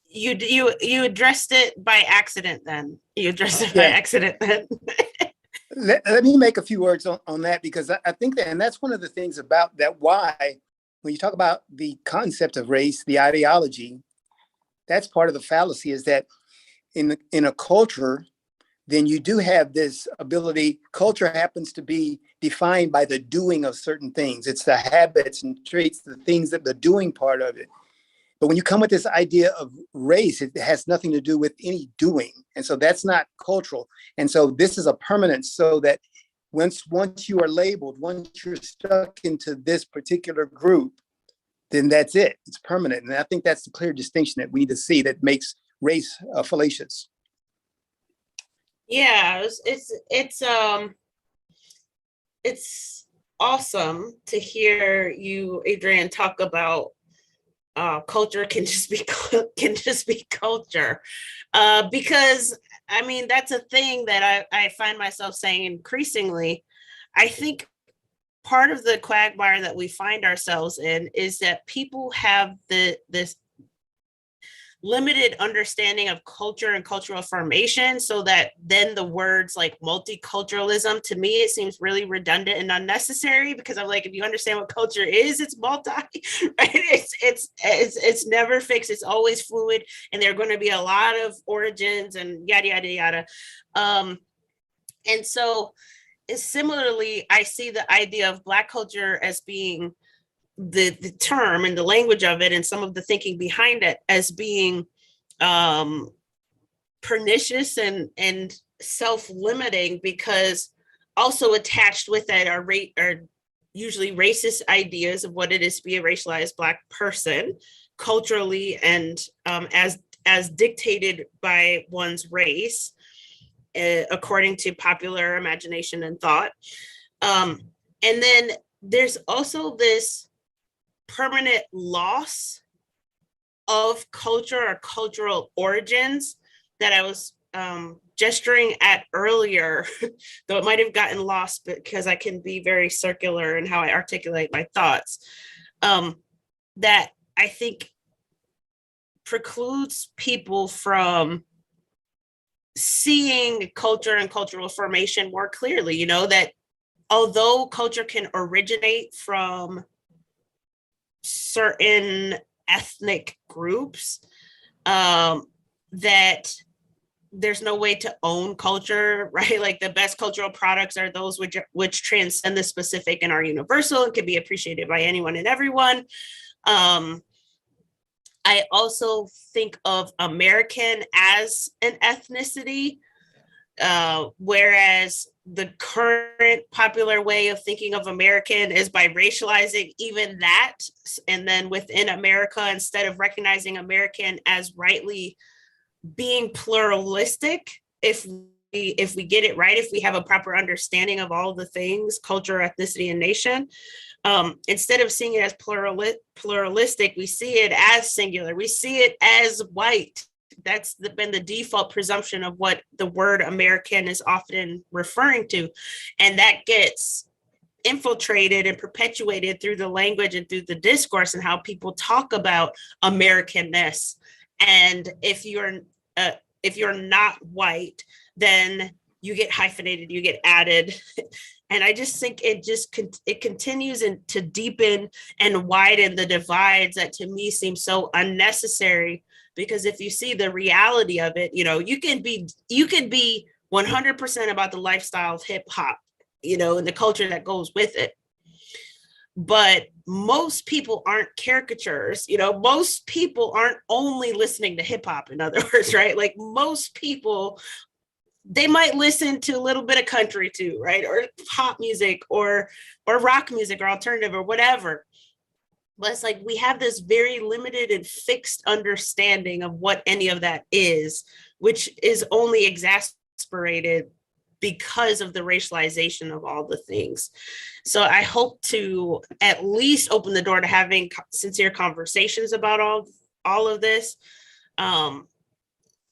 You addressed it by accident then. You addressed it by accident then. Let me make a few words on that, because I think that, and that's one of the things about that, why when you talk about the concept of race, the ideology, that's part of the fallacy, is that in a culture, then you do have this ability. Culture happens to be defined by the doing of certain things. It's the habits and traits, the things that the doing part of it. But when you come with this idea of race, it has nothing to do with any doing. And so that's not cultural. And so this is a permanence, so that once you are labeled, once you're stuck into this particular group, then that's it. It's permanent. And I think that's the clear distinction that we need to see that makes race fallacious. Yeah, it's awesome to hear you, Adrian, talk about culture can just be culture, because I mean that's a thing that I find myself saying increasingly. I think part of the quagmire that we find ourselves in is that people have this limited understanding of culture and cultural formation, so that then the words like multiculturalism, to me it seems really redundant and unnecessary, because I'm like, if you understand what culture is, it's multi, right? It's never fixed, it's always fluid, and there are going to be a lot of origins and yada yada yada. And so similarly, I see the idea of Black culture as being the term and the language of it and some of the thinking behind it as being pernicious and self-limiting, because also attached with that are usually racist ideas of what it is to be a racialized Black person culturally and as dictated by one's race, according to popular imagination and thought. And then there's also this permanent loss of culture or cultural origins that I was gesturing at earlier, though it might have gotten lost because I can be very circular in how I articulate my thoughts, that I think precludes people from seeing culture and cultural formation more clearly. You know, that although culture can originate from certain ethnic groups, that there's no way to own culture, right? Like the best cultural products are those which transcend the specific and are universal and can be appreciated by anyone and everyone. I also think of American as an ethnicity, whereas the current popular way of thinking of American is by racializing even that. And then within America, instead of recognizing American as rightly being pluralistic, if we get it right, if we have a proper understanding of all the things, culture, ethnicity, and nation, instead of seeing it as pluralistic, we see it as singular. We see it as white. That's been the default presumption of what the word American is often referring to. And that gets infiltrated and perpetuated through the language and through the discourse and how people talk about Americanness. And if you're not white, then you get hyphenated, you get added. And I just think it continues to deepen and widen the divides that to me seem so unnecessary. Because if you see the reality of it, you know, you can be 100% about the lifestyle of hip hop, you know, and the culture that goes with it. But most people aren't caricatures, you know, most people aren't only listening to hip hop, in other words, right? Like most people, they might listen to a little bit of country too, right? Or pop music or rock music or alternative or whatever. But it's like we have this very limited and fixed understanding of what any of that is, which is only exasperated because of the racialization of all the things. So I hope to at least open the door to having sincere conversations about all of this,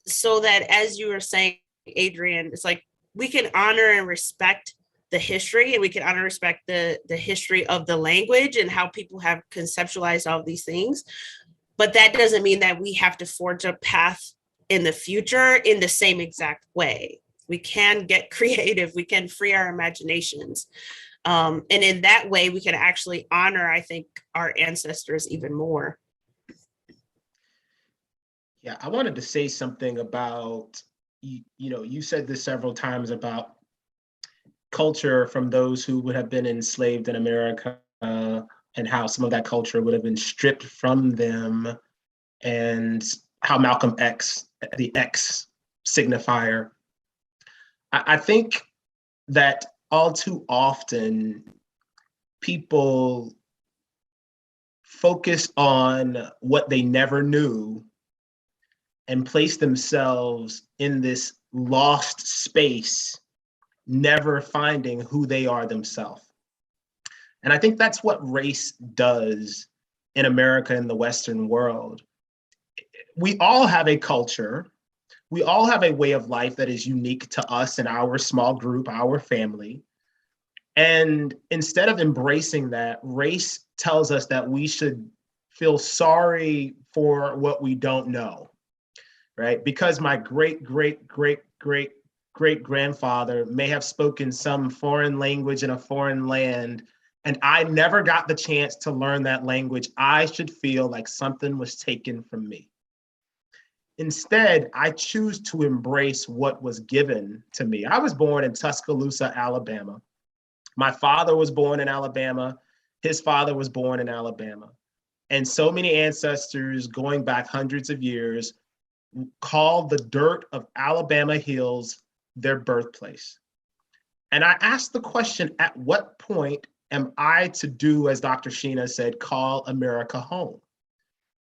so that, as you were saying, Adrian, it's like we can honor and respect the history, and we can honor and respect the history of the language and how people have conceptualized all of these things. But that doesn't mean that we have to forge a path in the future in the same exact way. We can get creative, we can free our imaginations. And in that way, we can actually honor, I think, our ancestors even more. Yeah, I wanted to say something about, you know, you said this several times about culture from those who would have been enslaved in America, and how some of that culture would have been stripped from them, and how Malcolm X, the X signifier. I think that all too often people focus on what they never knew and place themselves in this lost space, never finding who they are themselves. And I think that's what race does in America and the Western world. We all have a culture. We all have a way of life that is unique to us and our small group, our family. And instead of embracing that, race tells us that we should feel sorry for what we don't know, right? Because my great, great, great, great, great grandfather may have spoken some foreign language in a foreign land, and I never got the chance to learn that language, I should feel like something was taken from me. Instead, I choose to embrace what was given to me. I was born in Tuscaloosa, Alabama. My father was born in Alabama. His father was born in Alabama. And so many ancestors going back hundreds of years call the dirt of Alabama hills their birthplace. And I asked the question, at what point am I to do, as Dr. Sheena said, call America home?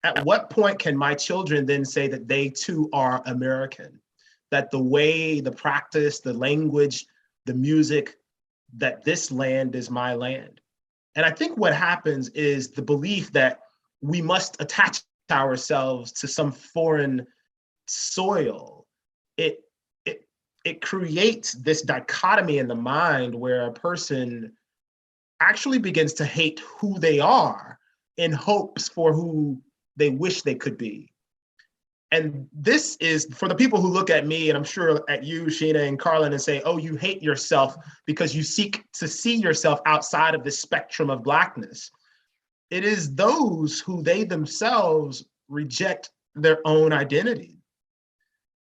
At what point can my children then say that they too are American? That the way, the practice, the language, the music, that this land is my land? And I think what happens is the belief that we must attach ourselves to some foreign soil. It creates this dichotomy in the mind where a person actually begins to hate who they are in hopes for who they wish they could be. And this is for the people who look at me, and I'm sure at you, Sheena and Carlen, and say, oh, you hate yourself because you seek to see yourself outside of the spectrum of Blackness. It is those who they themselves reject their own identity.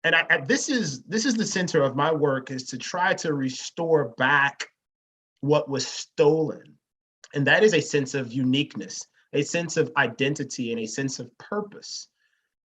And this is the center of my work, is to try to restore back what was stolen. And that is a sense of uniqueness, a sense of identity, and a sense of purpose.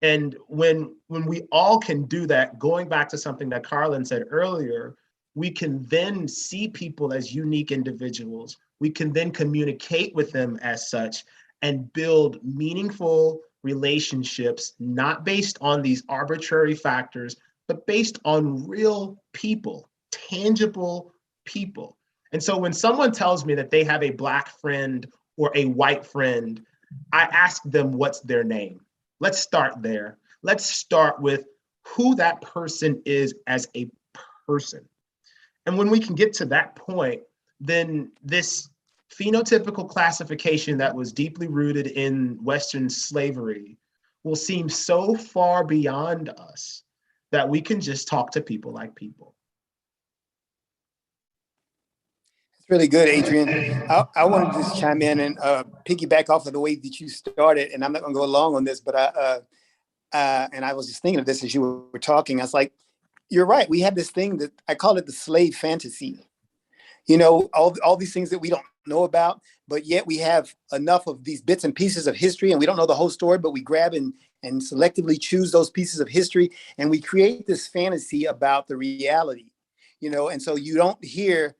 And when we all can do that, going back to something that Carlen said earlier, we can then see people as unique individuals. We can then communicate with them as such and build meaningful relationships, not based on these arbitrary factors, but based on real people, tangible people. And so when someone tells me that they have a Black friend or a white friend, I ask them what's their name. Let's start there. Let's start with who that person is as a person. And when we can get to that point, then this phenotypical classification that was deeply rooted in Western slavery will seem so far beyond us that we can just talk to people like people. It's really good, Adrian. I wanted to just chime in and piggyback off of the way that you started, and I'm not going to go along on this, but and I was just thinking of this as you were talking. I was like, you're right. We have this thing that I call it the slave fantasy. You know, all these things that we don't know about, but yet we have enough of these bits and pieces of history, and we don't know the whole story, but we grab and selectively choose those pieces of history, and we create this fantasy about the reality, you know. And so you don't hear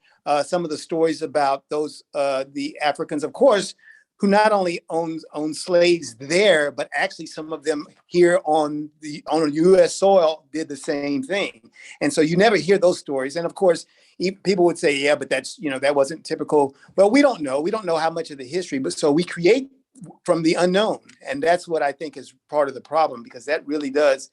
some of the stories about those the Africans, of course, who not only owned slaves there, but actually some of them here on U.S. soil did the same thing. And so you never hear those stories. And of course, people would say, yeah, but that's, you know, that wasn't typical. Well, we don't know. We don't know how much of the history, but so we create from the unknown. And that's what I think is part of the problem, because that really does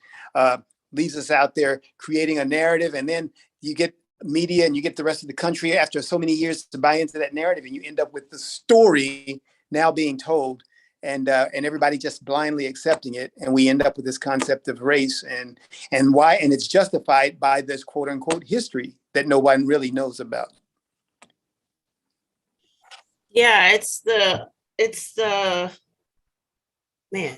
leaves us out there creating a narrative. And then you get media and you get the rest of the country after so many years to buy into that narrative, and you end up with the story now being told, and everybody just blindly accepting it, and we end up with this concept of race and why, and it's justified by this quote unquote history that no one really knows about. Yeah, it's the man.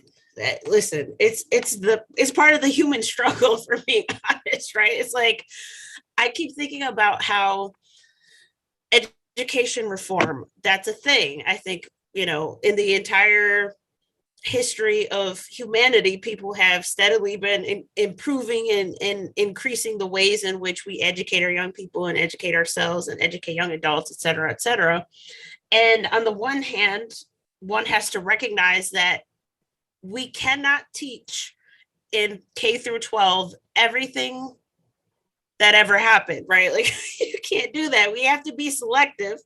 Listen, it's part of the human struggle, for being honest, right? It's like I keep thinking about how education reform, that's a thing. I think, you know, in the entire history of humanity, people have steadily been improving and increasing the ways in which we educate our young people and educate ourselves and educate young adults, et cetera, et cetera. And on the one hand, one has to recognize that we cannot teach in K through 12 everything that ever happened, right? Like you can't do that. We have to be selective.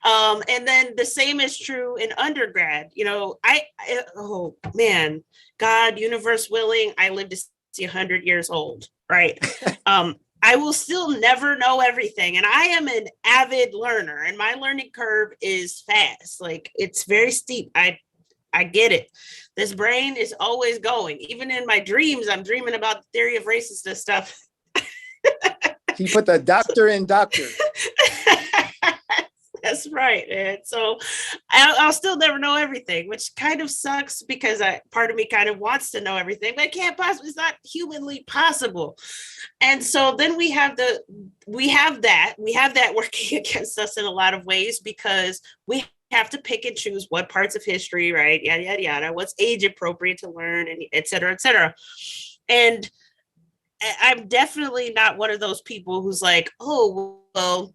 And then the same is true in undergrad. You know, oh man, God, universe willing, I live to see 100 years old, right? I will still never know everything. And I am an avid learner, and my learning curve is fast. Like it's very steep. I get it. This brain is always going. Even in my dreams, I'm dreaming about the theory of racist stuff. He put the doctor in doctor. That's That's right. And so I'll still never know everything, which kind of sucks because part of me kind of wants to know everything, but it can't possibly, it's not humanly possible. And so then we have that working against us in a lot of ways because we have to pick and choose what parts of history, right? Yada, yada, yada, what's age appropriate to learn, and et cetera, et cetera. And I'm definitely not one of those people who's like, oh, well,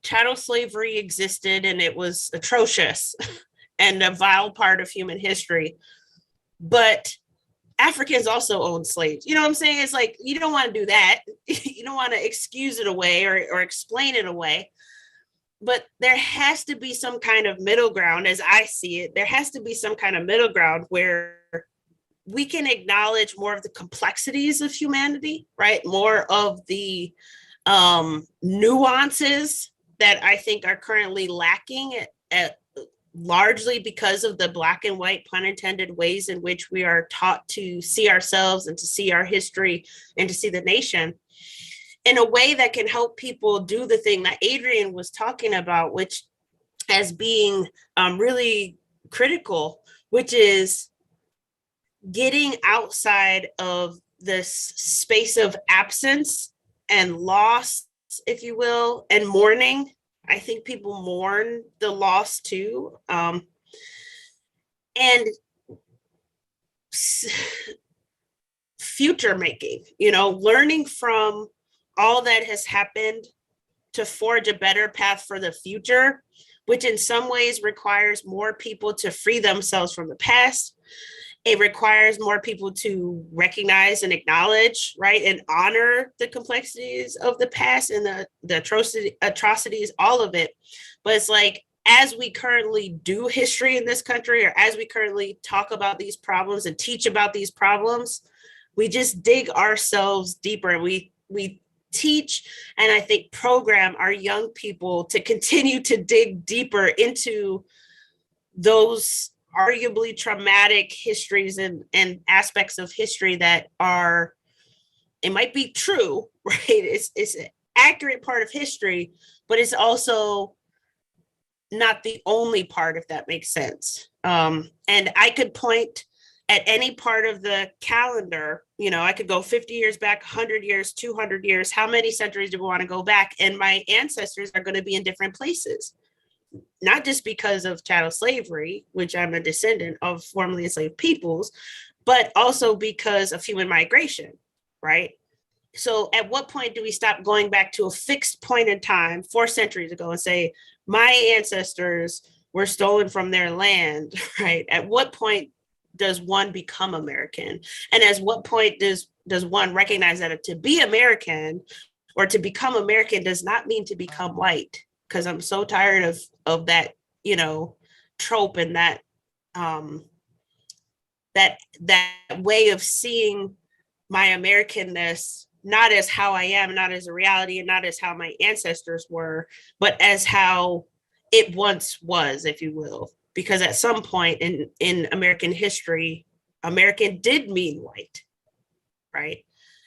chattel slavery existed and it was atrocious and a vile part of human history. But Africans also owned slaves. You know what I'm saying? It's like, you don't want to do that. You don't want to excuse it away or explain it away. But there has to be some kind of middle ground, as I see it. There has to be some kind of middle ground where we can acknowledge more of the complexities of humanity, right? More of the nuances that I think are currently lacking largely because of the black and white, pun intended, ways in which we are taught to see ourselves and to see our history and to see the nation in a way that can help people do the thing that Adrian was talking about, which as being really critical, which is getting outside of this space of absence and loss, if you will, and mourning. I think people mourn the loss too. And future making, learning from all that has happened to forge a better path for the future, which in some ways requires more people to free themselves from the past. It requires more people to recognize and acknowledge, right, and honor the complexities of the past and the atrocities, all of it. But it's like, as we currently do history in this country, or as we currently talk about these problems and teach about these problems, we just dig ourselves deeper. We teach and I think program our young people to continue to dig deeper into those arguably traumatic histories and aspects of history that are, it might be true, right? It's an accurate part of history, but it's also not the only part, if that makes sense. And I could point at any part of the calendar, I could go 50 years back, 100 years, 200 years, how many centuries do we want to go back? And my ancestors are going to be in different places. Not just because of chattel slavery, which I'm a descendant of formerly enslaved peoples, but also because of human migration, right? So at what point do we stop going back to a fixed point in time 4 centuries ago and say, my ancestors were stolen from their land, right? At what point does one become American? And at what point does one recognize that to be American or to become American does not mean to become white? Because I'm so tired of that, trope and that way of seeing my Americanness not as how I am, not as a reality, and not as how my ancestors were, but as how it once was, if you will. Because at some point in American history, American did mean white, right?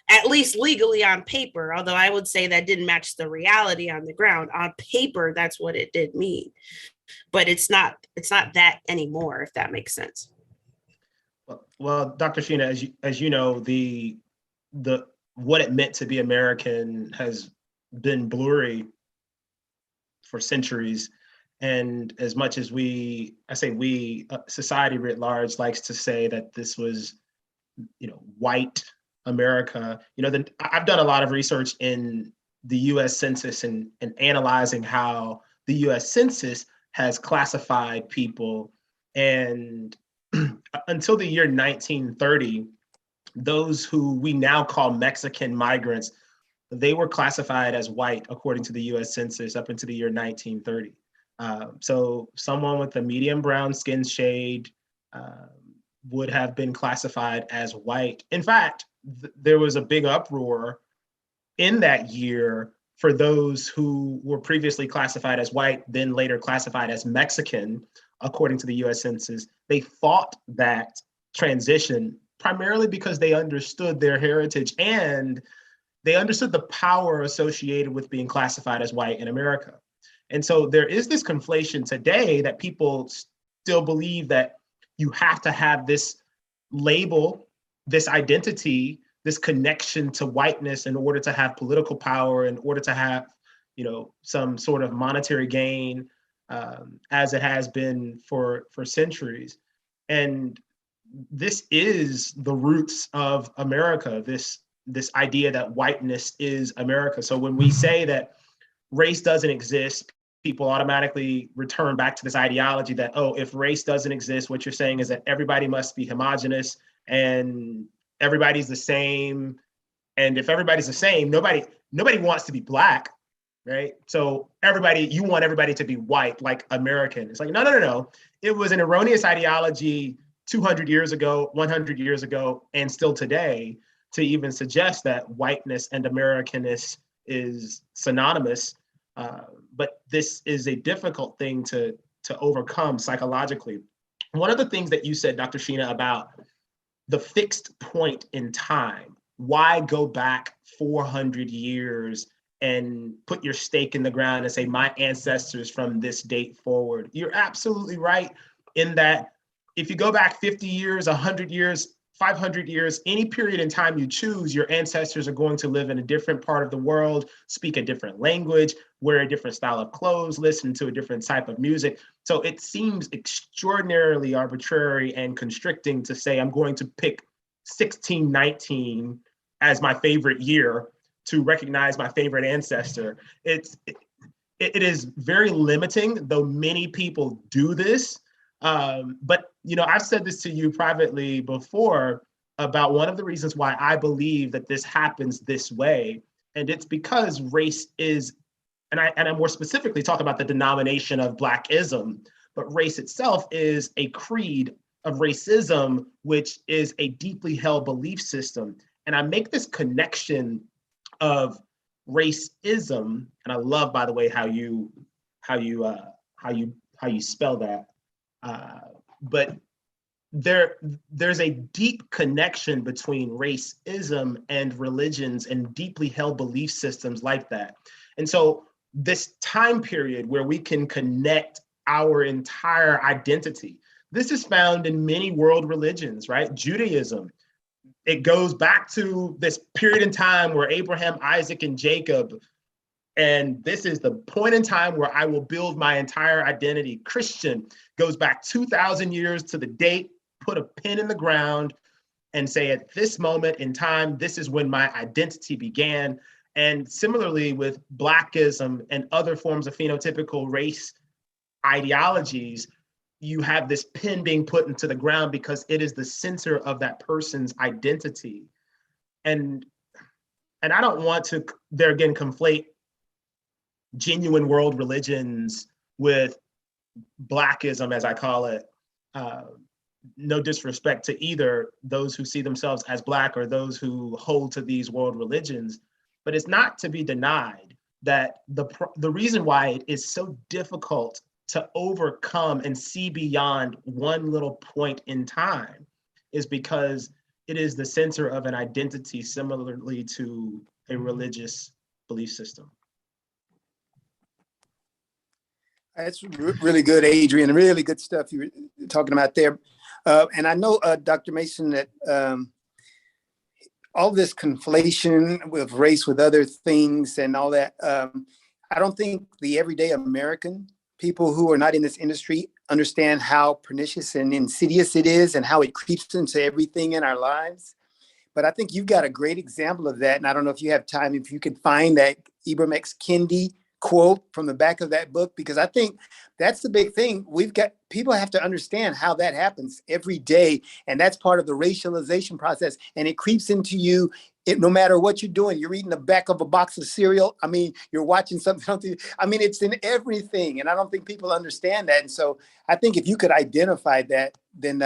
At least legally on paper, although I would say that didn't match the reality on the ground. On paper, that's what it did mean. But it's not that anymore, if that makes sense. Well, Dr. Sheena, as you know, the what it meant to be American has been blurry for centuries. And as much as society writ large likes to say that this was, white America, I've done a lot of research in the US Census and analyzing how the US Census has classified people. And until the year 1930, those who we now call Mexican migrants, they were classified as white according to the US Census up into the year 1930. So someone with a medium brown skin shade would have been classified as white. In fact, there was a big uproar in that year for those who were previously classified as white, then later classified as Mexican, according to the US Census. They fought that transition primarily because they understood their heritage and they understood the power associated with being classified as white in America. And so there is this conflation today that people still believe that you have to have this label, this identity, this connection to whiteness in order to have political power, in order to have, some sort of monetary gain, as it has been for centuries. And this is the roots of America, this idea that whiteness is America. So when we say that race doesn't exist, people automatically return back to this ideology that, oh, if race doesn't exist, what you're saying is that everybody must be homogenous and everybody's the same. And if everybody's the same, nobody wants to be Black, right? So you want everybody to be white, like American. It's like, no. It was an erroneous ideology 200 years ago, 100 years ago, and still today, to even suggest that whiteness and Americanness is synonymous. But this is a difficult thing to overcome psychologically. One of the things that you said, Dr. Sheena, about the fixed point in time, why go back 400 years and put your stake in the ground and say, my ancestors from this date forward? You're absolutely right in that if you go back 50 years, 100 years, 500 years, any period in time you choose, your ancestors are going to live in a different part of the world, speak a different language, wear a different style of clothes, listen to a different type of music. So it seems extraordinarily arbitrary and constricting to say, I'm going to pick 1619 as my favorite year to recognize my favorite ancestor. It is very limiting, though many people do this. But I've said this to you privately before about one of the reasons why I believe that this happens this way. And it's because race is, and I'm more specifically talking about the denomination of Blackism, but race itself is a creed of racism, which is a deeply held belief system. And I make this connection of racism, and I love, by the way, how you spell that. But there's a deep connection between racism and religions and deeply held belief systems like that. And so this time period where we can connect our entire identity, this is found in many world religions, right? Judaism, it goes back to this period in time where Abraham, Isaac, and Jacob, and this is the point in time where I will build my entire identity. Christian goes back 2,000 years to the date, put a pin in the ground and say, at this moment in time, this is when my identity began. And similarly with Blackism and other forms of phenotypical race ideologies, you have this pin being put into the ground because it is the center of that person's identity. And I don't want to, there again, conflate genuine world religions with Blackism, as I call it. No disrespect to either those who see themselves as Black or those who hold to these world religions, but it's not to be denied that the reason why it is so difficult to overcome and see beyond one little point in time is because it is the center of an identity similarly to a religious belief system. That's really good, Adrian. Really good stuff you were talking about there. And I know, Dr. Mason, that all this conflation with race with other things and all that, I don't think the everyday American, people who are not in this industry, understand how pernicious and insidious it is and how it creeps into everything in our lives. But I think you've got a great example of that. And I don't know if you have time, if you could find that Ibram X. Kendi quote from the back of that book, because I think that's the big thing. People have to understand how that happens every day. And that's part of the racialization process. And it creeps into you no matter what you're doing. You're eating the back of a box of cereal. I mean, you're watching something. I mean, it's in everything. And I don't think people understand that. And so I think if you could identify that, then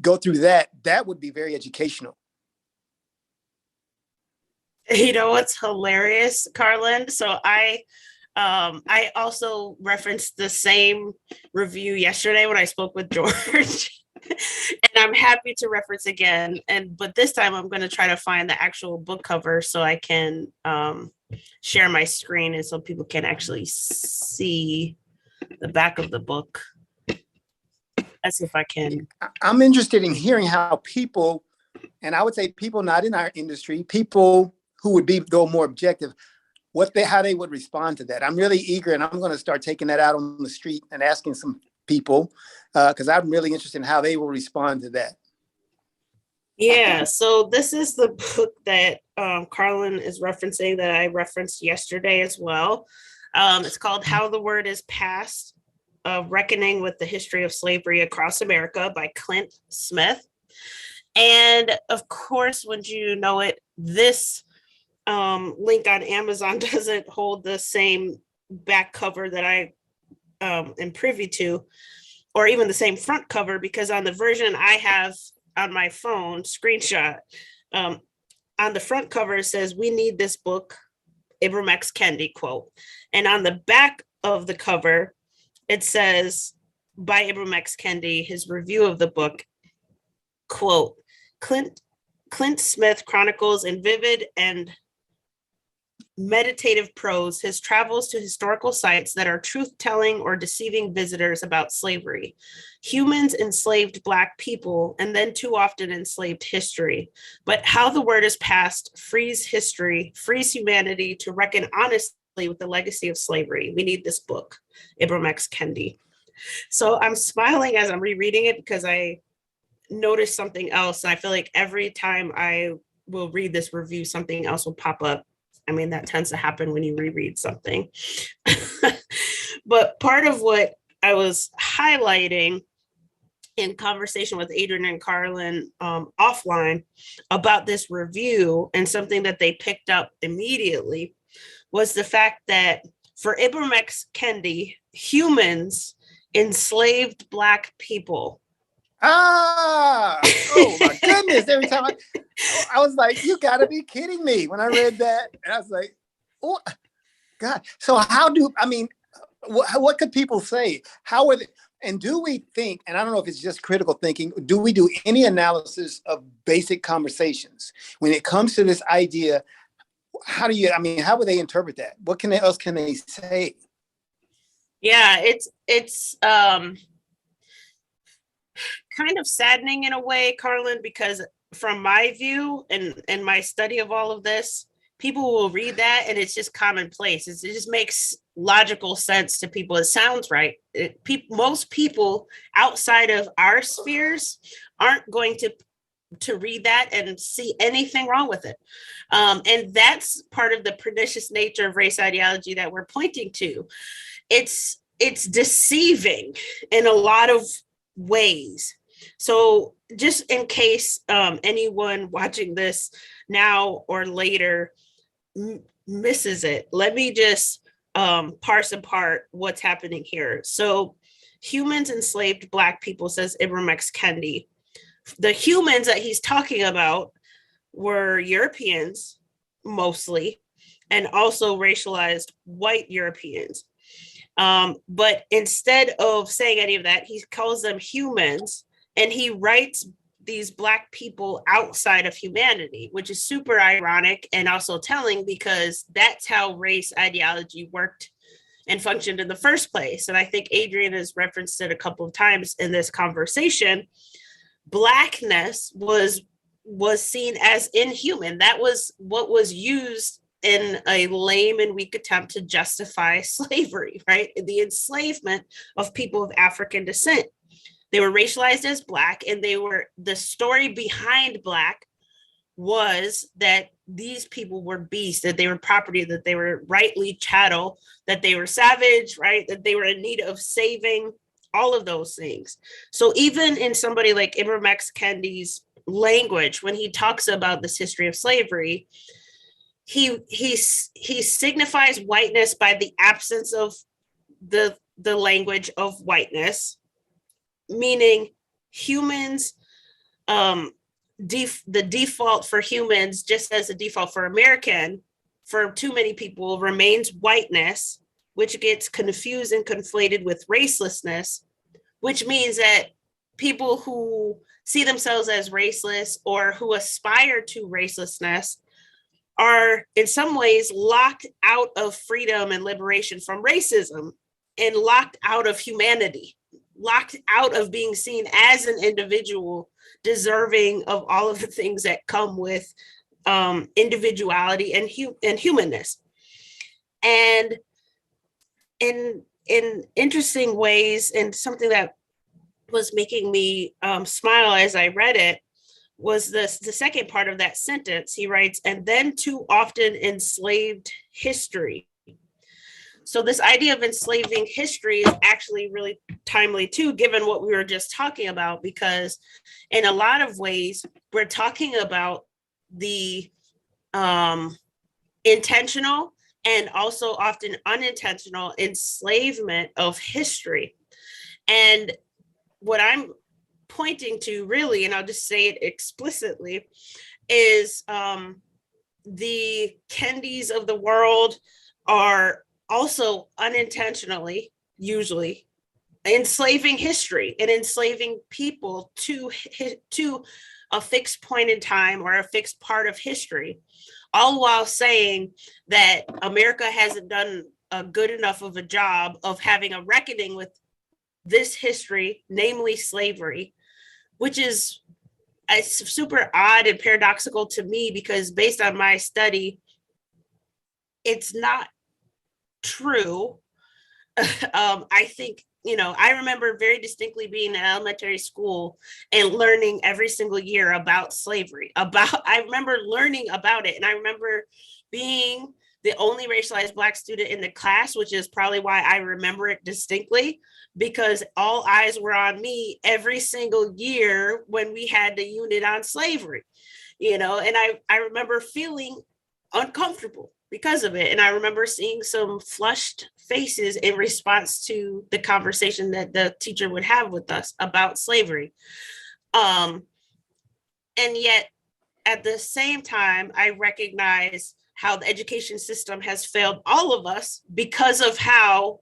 go through that, that would be very educational. You know what's hilarious, Carlen? So I also referenced the same review yesterday when I spoke with George. And I'm happy to reference again. But this time I'm going to try to find the actual book cover so I can share my screen and so people can actually see the back of the book. As if I can. I'm interested in hearing how people, and I would say people not in our industry, people who would be go more objective, how they would respond to that. I'm really eager, and I'm going to start taking that out on the street and asking some people because I'm really interested in how they will respond to that. Yeah, so this is the book that Carlen is referencing that I referenced yesterday as well. It's called How the Word is Passed, Reckoning with the History of Slavery Across America by Clint Smith. And of course, wouldn't you know it, this link on Amazon doesn't hold the same back cover that I am privy to, or even the same front cover, because on the version I have on my phone, screenshot, on the front cover it says, "We need this book, Ibram X. Kendi," quote. And on the back of the cover, it says, by Ibram X. Kendi, his review of the book, quote, Clint Smith chronicles in vivid and meditative prose his travels to historical sites that are truth-telling or deceiving visitors about slavery, humans enslaved Black people, and then too often enslaved history. But how the word is passed frees history, frees humanity to reckon honestly with the legacy of slavery. We need this book, Ibram X. Kendi. So I'm smiling as I'm rereading it because I noticed something else. And I feel like every time I will read this review, something else will pop up. I mean, that tends to happen when you reread something. But part of what I was highlighting in conversation with Adrian and Carlen offline about this review, and something that they picked up immediately, was the fact that for Ibram X. Kendi, humans enslaved Black people. Oh my goodness. Every time I was like, you gotta be kidding me when I read that. And I was like, oh God. So what could people say? How are they? And do we think, and I don't know if it's just critical thinking, do we do any analysis of basic conversations when it comes to this idea? How would they interpret that? What else can they say? Yeah, it's kind of saddening in a way, Carlen, because from my view and my study of all of this, people will read that and it's just commonplace. It just makes logical sense to people. It sounds right. Most people outside of our spheres aren't going to read that and see anything wrong with it. And that's part of the pernicious nature of race ideology that we're pointing to. It's deceiving in a lot of ways. So just in case anyone watching this now or later misses it, let me just parse apart what's happening here. So humans enslaved Black people, says Ibram X. Kendi. The humans that he's talking about were Europeans mostly, and also racialized white Europeans. But instead of saying any of that, he calls them humans, and he writes these Black people outside of humanity, which is super ironic and also telling, because that's how race ideology worked and functioned in the first place. And I think Adrian has referenced it a couple of times in this conversation. Blackness was seen as inhuman. That was what was used in a lame and weak attempt to justify slavery, right? The enslavement of people of African descent. They were racialized as Black, and the story behind Black was that these people were beasts, that they were property, that they were rightly chattel, that they were savage, right? That they were in need of saving, all of those things. So even in somebody like Ibram X. Kendi's language, when he talks about this history of slavery, he signifies whiteness by the absence of the language of whiteness, meaning humans, the default for humans, just as the default for American, for too many people, remains whiteness, which gets confused and conflated with racelessness, which means that people who see themselves as raceless or who aspire to racelessness are in some ways locked out of freedom and liberation from racism, and locked out of humanity, locked out of being seen as an individual deserving of all of the things that come with individuality and humanness. And in interesting ways, and something that was making me smile as I read it, was the second part of that sentence. He writes, and then too often enslaved history. So this idea of enslaving history is actually really timely too, given what we were just talking about, because in a lot of ways, we're talking about the intentional and also often unintentional enslavement of history. And what I'm pointing to really, and I'll just say it explicitly, is the Kendys of the world are also unintentionally, usually, enslaving history and enslaving people to a fixed point in time or a fixed part of history, all while saying that America hasn't done a good enough of a job of having a reckoning with this history, namely slavery, which is super odd and paradoxical to me, because based on my study, it's not true. I think, I remember very distinctly being in elementary school and learning every single year about slavery. I remember learning about it, and I remember being the only racialized Black student in the class, which is probably why I remember it distinctly, because all eyes were on me every single year when we had the unit on slavery, and I remember feeling uncomfortable because of it. And I remember seeing some flushed faces in response to the conversation that the teacher would have with us about slavery. And yet, at the same time, I recognize how the education system has failed all of us because of how,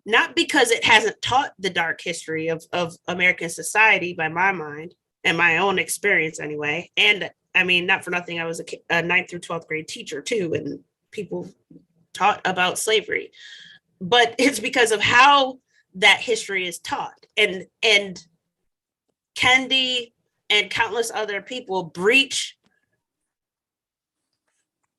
not because it hasn't taught the dark history of American society, by my mind and my own experience anyway. And I mean, not for nothing, I was a 9th through 12th grade teacher too, and people taught about slavery. But it's because of how that history is taught. And Kendi and countless other people breach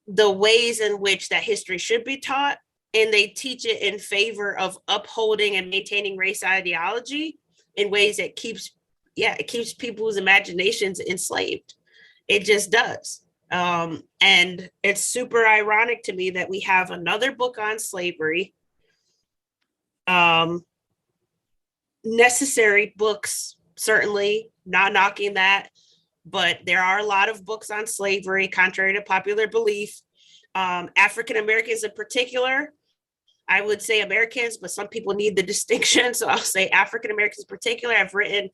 the ways in which that history should be taught, and they teach it in favor of upholding and maintaining race ideology in ways that keeps people's imaginations enslaved. It just does. And it's super ironic to me that we have another book on slavery, necessary books, certainly, not knocking that, but there are a lot of books on slavery, contrary to popular belief. African Americans in particular, I would say Americans, but some people need the distinction, so I'll say African Americans in particular. I've written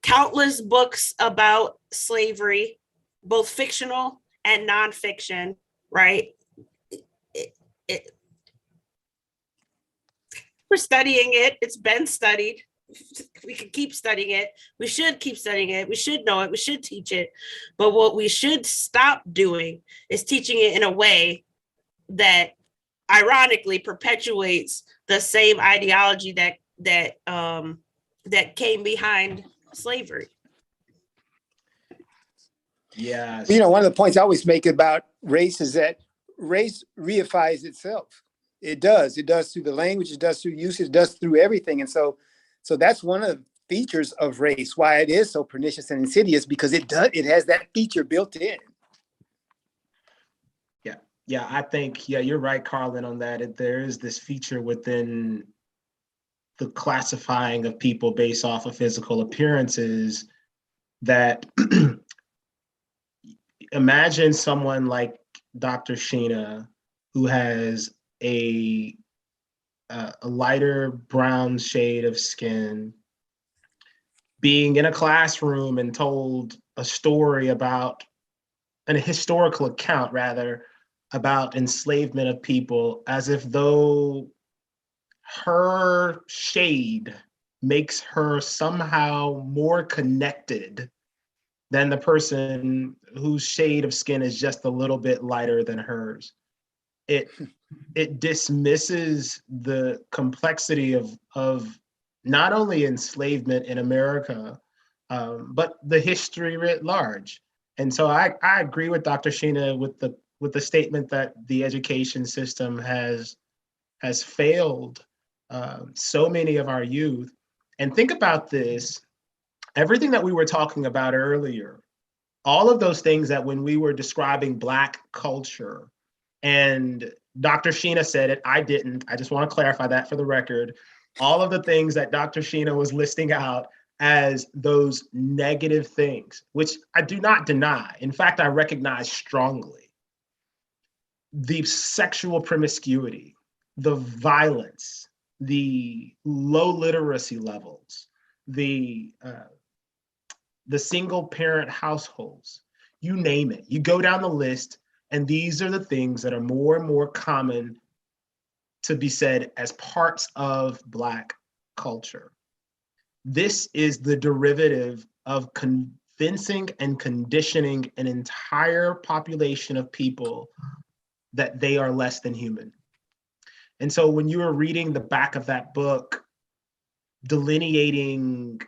countless books about slavery, both fictional and nonfiction, right? We're studying it. It's been studied. We can keep studying it. We should keep studying it. We should know it. We should teach it. But what we should stop doing is teaching it in a way that ironically perpetuates the same ideology that came behind slavery. Yes. One of the points I always make about race is that race reifies itself. It does through the language, it does through usage, it does through everything. And so that's one of the features of race, why it is so pernicious and insidious, because it has that feature built in. Yeah, I think, you're right, Carlen, on that. There is this feature within the classifying of people based off of physical appearances that imagine someone like Dr. Sheena, who has a lighter brown shade of skin, being in a classroom and told a story about, a historical account rather, about enslavement of people, as if though her shade makes her somehow more connected than the person whose shade of skin is just a little bit lighter than hers. It dismisses the complexity of not only enslavement in America, but the history writ large. And so I agree with Dr. Sheena with the statement that the education system has failed so many of our youth. And think about this, everything that we were talking about earlier, all of those things that when we were describing Black culture, and Dr. Sheena said it, I didn't, I just want to clarify that for the record, all of the things that Dr. Sheena was listing out as those negative things, which I do not deny. In fact, I recognize strongly the sexual promiscuity, the violence, the low literacy levels, the single parent households, you name it. You go down the list, and these are the things that are more and more common to be said as parts of Black culture. This is the derivative of convincing and conditioning an entire population of people that they are less than human. And so when you were reading the back of that book, delineating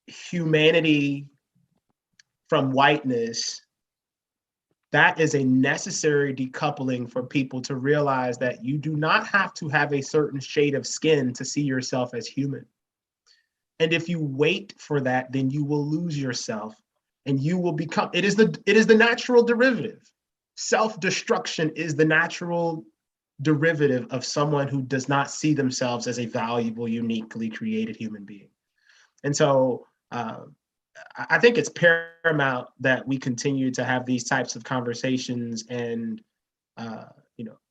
humanity from whiteness, that is a necessary decoupling for people to realize that you do not have to have a certain shade of skin to see yourself as human. And if you wait for that, then you will lose yourself and you will become, it is the natural derivative. Self-destruction is the natural derivative of someone who does not see themselves as a valuable, uniquely created human being. And so I think it's paramount that we continue to have these types of conversations and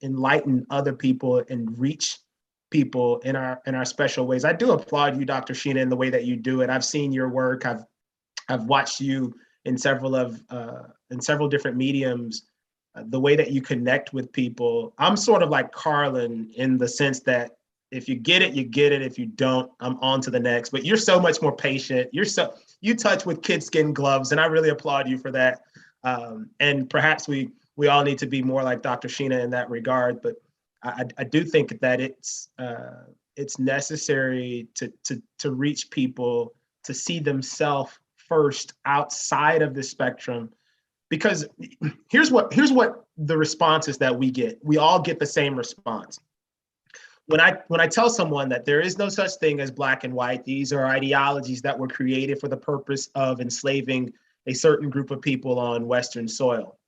enlighten other people and reach people in our special ways. I do applaud you, Dr. Sheena, in the way that you do it. I've seen your work. I've watched you in several different mediums. The way that you connect with people. I'm sort of like Carlen in the sense that if you get it, you get it. If you don't, I'm on to the next. But you're so much more patient. You touch with kid skin gloves, and I really applaud you for that. And perhaps we all need to be more like Dr. Sheena in that regard. But I do think that it's necessary to reach people, to see themselves first outside of the spectrum. Because here's what the response is that we get. We all get the same response. When I tell someone that there is no such thing as Black and white, these are ideologies that were created for the purpose of enslaving a certain group of people on Western soil.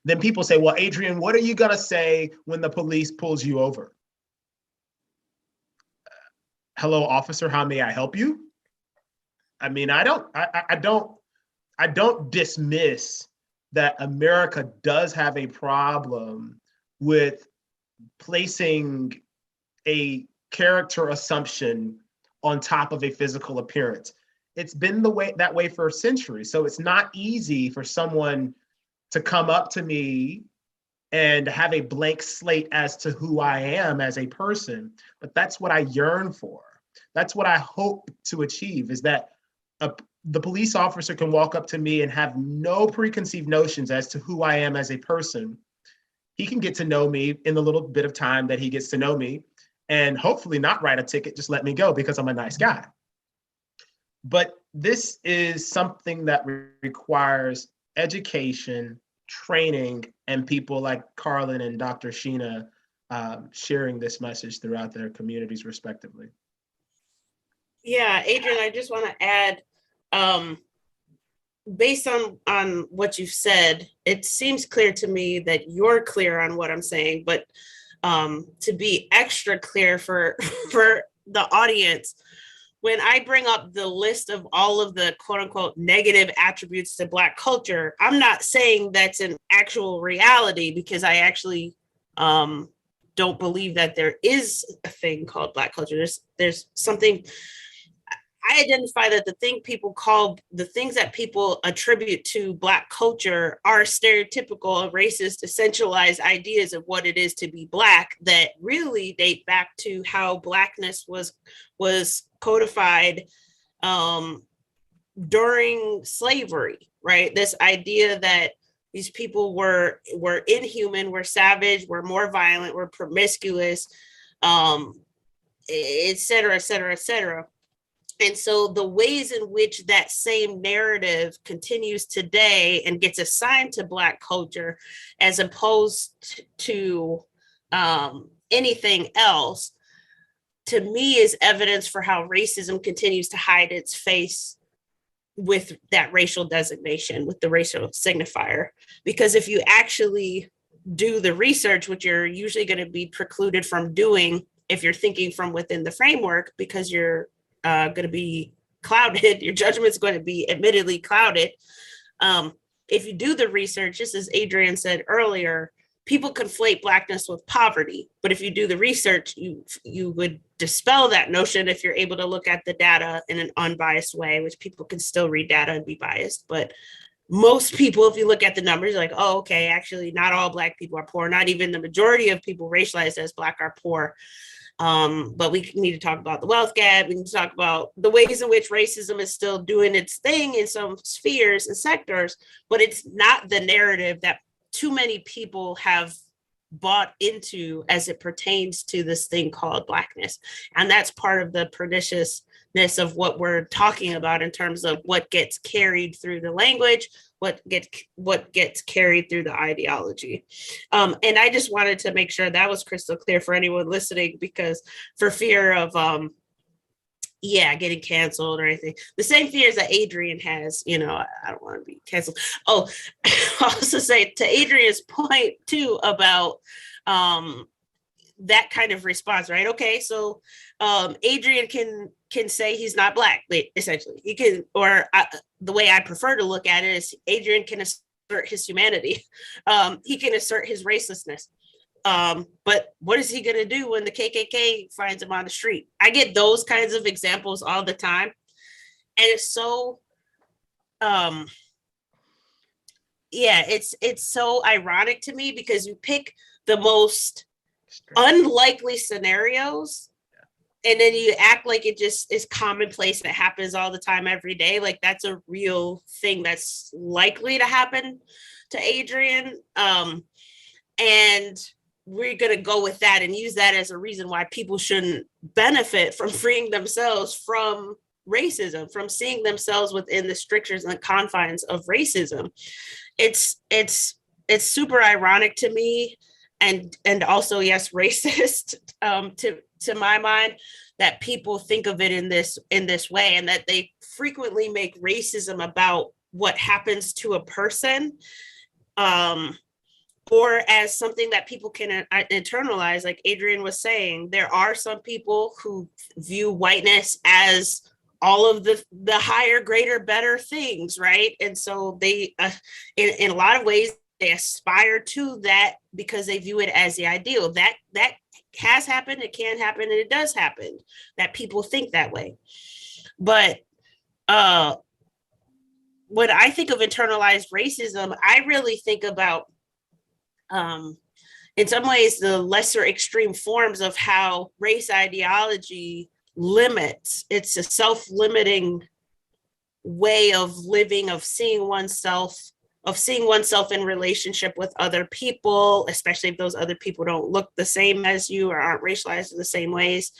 Then people say, well, Adrian, what are you gonna say when the police pulls you over? Hello, officer, how may I help you? I mean, I don't dismiss that America does have a problem with placing a character assumption on top of a physical appearance. It's been that way for centuries. So it's not easy for someone to come up to me and have a blank slate as to who I am as a person. But that's what I yearn for. That's what I hope to achieve, is that the police officer can walk up to me and have no preconceived notions as to who I am as a person. He can get to know me in the little bit of time that he gets to know me, and hopefully not write a ticket, just let me go because I'm a nice guy. But this is something that requires education, training, and people like Carlen and Dr. Sheena sharing this message throughout their communities respectively. Yeah, Adrian, I just want to add, based on what you've said, it seems clear to me that you're clear on what I'm saying, but to be extra clear for the audience, when I bring up the list of all of the quote unquote negative attributes to Black culture, I'm not saying that's an actual reality, because I actually don't believe that there is a thing called Black culture. There's something. I identify that the things that people attribute to Black culture are stereotypical, racist, essentialized ideas of what it is to be Black that really date back to how Blackness was codified during slavery, right? This idea that these people were inhuman, were savage, were more violent, were promiscuous, et cetera, et cetera, et cetera. And so the ways in which that same narrative continues today and gets assigned to Black culture as opposed to anything else, to me, is evidence for how racism continues to hide its face with that racial designation, with the racial signifier. Because if you actually do the research, which you're usually going to be precluded from doing if you're thinking from within the framework, because you're going to be clouded, your judgment's going to be admittedly clouded. If you do the research, just as Adrian said earlier, people conflate Blackness with poverty. But if you do the research, you would dispel that notion if you're able to look at the data in an unbiased way, which people can still read data and be biased. But most people, if you look at the numbers, like, oh, okay, actually not all Black people are poor. Not even the majority of people racialized as Black are poor. But we need to talk about the wealth gap. We need to talk about the ways in which racism is still doing its thing in some spheres and sectors, but it's not the narrative that too many people have bought into as it pertains to this thing called Blackness. And that's part of the perniciousness of what we're talking about in terms of what gets carried through the language, what gets carried through the ideology. And I just wanted to make sure that was crystal clear for anyone listening, because for fear of getting canceled or anything, the same fears that Adrian has, I don't want to be canceled. Oh, I'll also say to Adrian's point too about that kind of response, right? Okay, so Adrian can say he's not Black, essentially. He can, or the way I prefer to look at it is Adrian can assert his humanity. He can assert his racelessness. But what is he going to do when the KKK finds him on the street? I get those kinds of examples all the time. And it's so, it's so ironic to me, because you pick the most unlikely scenarios and then you act like it just is commonplace and it happens all the time every day. Like that's a real thing that's likely to happen to Adrian. And we're going to go with that and use that as a reason why people shouldn't benefit from freeing themselves from racism, from seeing themselves within the strictures and the confines of racism. It's super ironic to me, and also, yes, racist to my mind, that people think of it in this way, and that they frequently make racism about what happens to a person, or as something that people can internalize. Like Adrian was saying, there are some people who view whiteness as all of the higher, greater, better things, right? And so they, in a lot of ways, they aspire to that because they view it as the ideal. That has happened, it can happen, and it does happen that people think that way. But when I think of internalized racism, I really think about, in some ways, the lesser extreme forms of how race ideology limits. It's a self-limiting way of living, of seeing oneself in relationship with other people, especially if those other people don't look the same as you or aren't racialized in the same ways.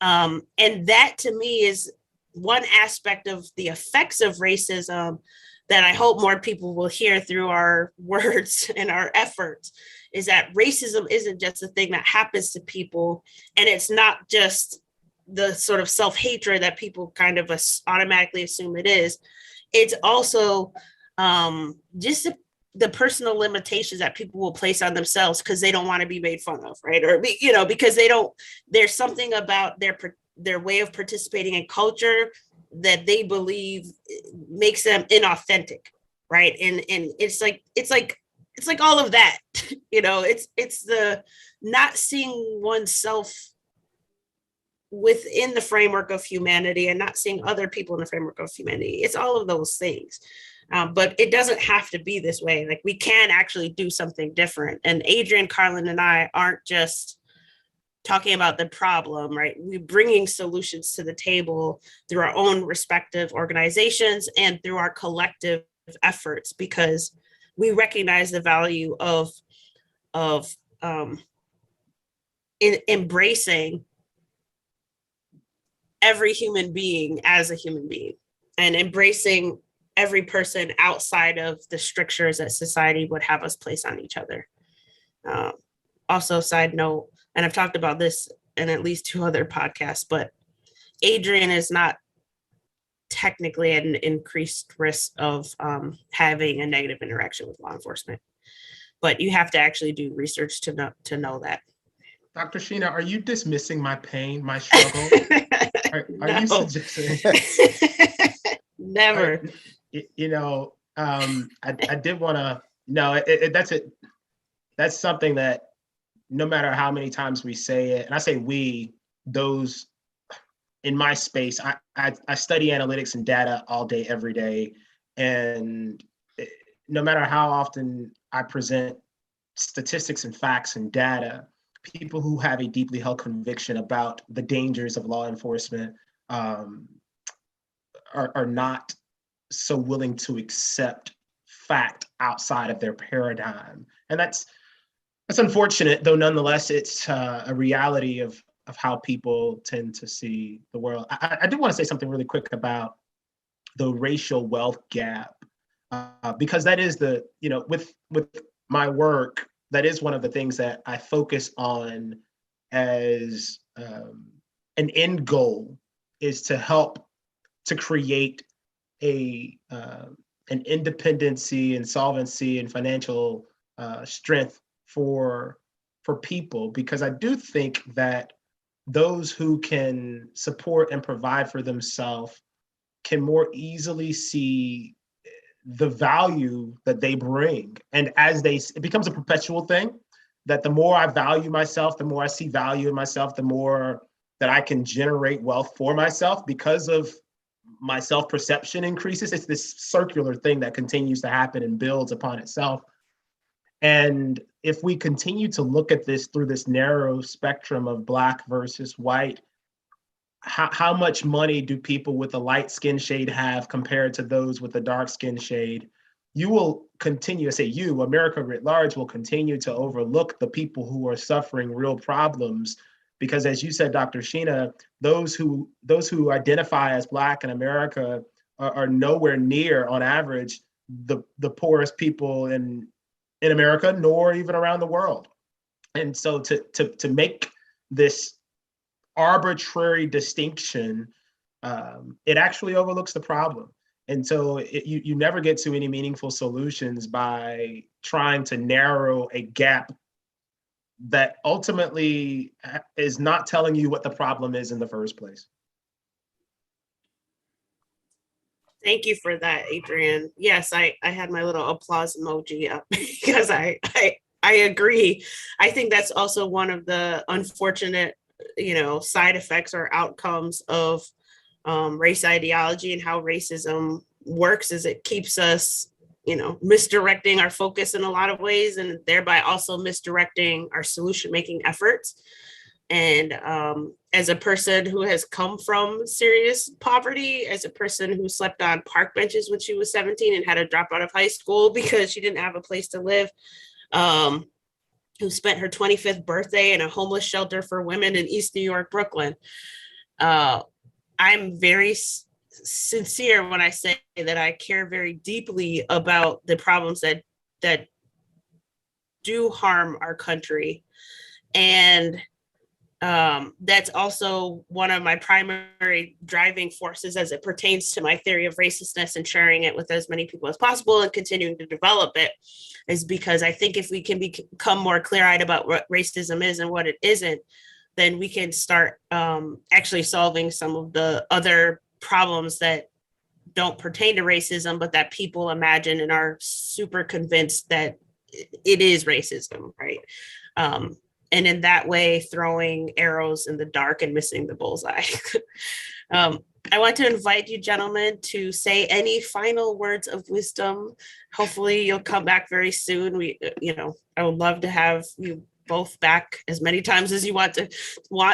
And that to me is one aspect of the effects of racism that I hope more people will hear through our words and our efforts, is that racism isn't just a thing that happens to people, and it's not just the sort of self-hatred that people kind of automatically assume it is. It's also just the personal limitations that people will place on themselves because they don't want to be made fun of, right? Or, because there's something about their way of participating in culture that they believe makes them inauthentic, right? And it's like all of that, it's the not seeing oneself within the framework of humanity and not seeing other people in the framework of humanity. It's all of those things. But it doesn't have to be this way. Like, we can actually do something different. And Adrian, Carlen, and I aren't just talking about the problem, right? We're bringing solutions to the table through our own respective organizations and through our collective efforts, because we recognize the value of embracing every human being as a human being, and embracing every person outside of the strictures that society would have us place on each other. Also, side note, and I've talked about this in at least 2 other podcasts, but Adrian is not technically at an increased risk of having a negative interaction with law enforcement, but you have to actually do research to know that. Dr. Sheena, are you dismissing my pain, my struggle? Are you suggesting? Never. I did want to. No, that's something that no matter how many times we say it, and I say we, those in my space, I study analytics and data all day, every day, and no matter how often I present statistics and facts and data, people who have a deeply held conviction about the dangers of law enforcement are not so willing to accept fact outside of their paradigm. And that's unfortunate, though nonetheless, it's a reality of how people tend to see the world. I do want to say something really quick about the racial wealth gap, because that is with my work, that is one of the things that I focus on as an end goal, is to help to create an independency and solvency and financial strength for people, because I do think that those who can support and provide for themselves can more easily see the value that they bring. And it becomes a perpetual thing, that the more I value myself, the more I see value in myself, the more that I can generate wealth for myself because of my self-perception increases. It's this circular thing that continues to happen and builds upon itself. And if we continue to look at this through this narrow spectrum of Black versus white, how much money do people with a light skin shade have compared to those with a dark skin shade? You will continue to say, America writ large, will continue to overlook the people who are suffering real problems, because as you said, Dr. Sheena, those who identify as Black in America are nowhere near, on average, the poorest people in America, nor even around the world. And so to make this arbitrary distinction, it actually overlooks the problem. And so you never get to any meaningful solutions by trying to narrow a gap that ultimately is not telling you what the problem is in the first place. Thank you for that, Adrian. Yes, I had my little applause emoji up because I agree. I think that's also one of the unfortunate, side effects or outcomes of race ideology and how racism works, is it keeps us, misdirecting our focus in a lot of ways, and thereby also misdirecting our solution-making efforts. And as a person who has come from serious poverty, as a person who slept on park benches when she was 17 and had to drop out of high school because she didn't have a place to live, who spent her 25th birthday in a homeless shelter for women in East New York, Brooklyn, I'm very sincere when I say that I care very deeply about the problems that do harm our country. And that's also one of my primary driving forces as it pertains to my theory of racelessness and sharing it with as many people as possible and continuing to develop it, is because I think if we can become more clear-eyed about what racism is and what it isn't, then we can start actually solving some of the other problems that don't pertain to racism, but that people imagine and are super convinced that it is racism, right? And in that way, throwing arrows in the dark and missing the bullseye. I want to invite you, gentlemen, to say any final words of wisdom. Hopefully you'll come back very soon. I would love to have you both back as many times as you want.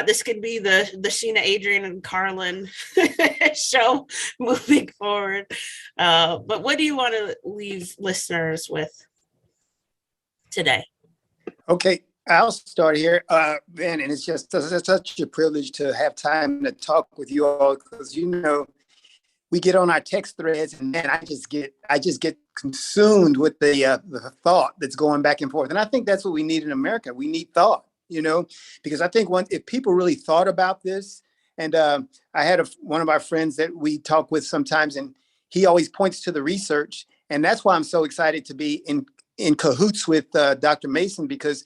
This could be the Sheena, Adrian, and Carlen show moving forward. But what do you want to leave listeners with today? Okay, I'll start here, Ben, and it's just such a privilege to have time to talk with you all, because we get on our text threads, and man, I just get consumed with the thought that's going back and forth. And I think that's what we need in America. We need thought, because I think if people really thought about this, and I had one of our friends that we talk with sometimes, and he always points to the research, and that's why I'm so excited to be in cahoots with Dr. Mason, because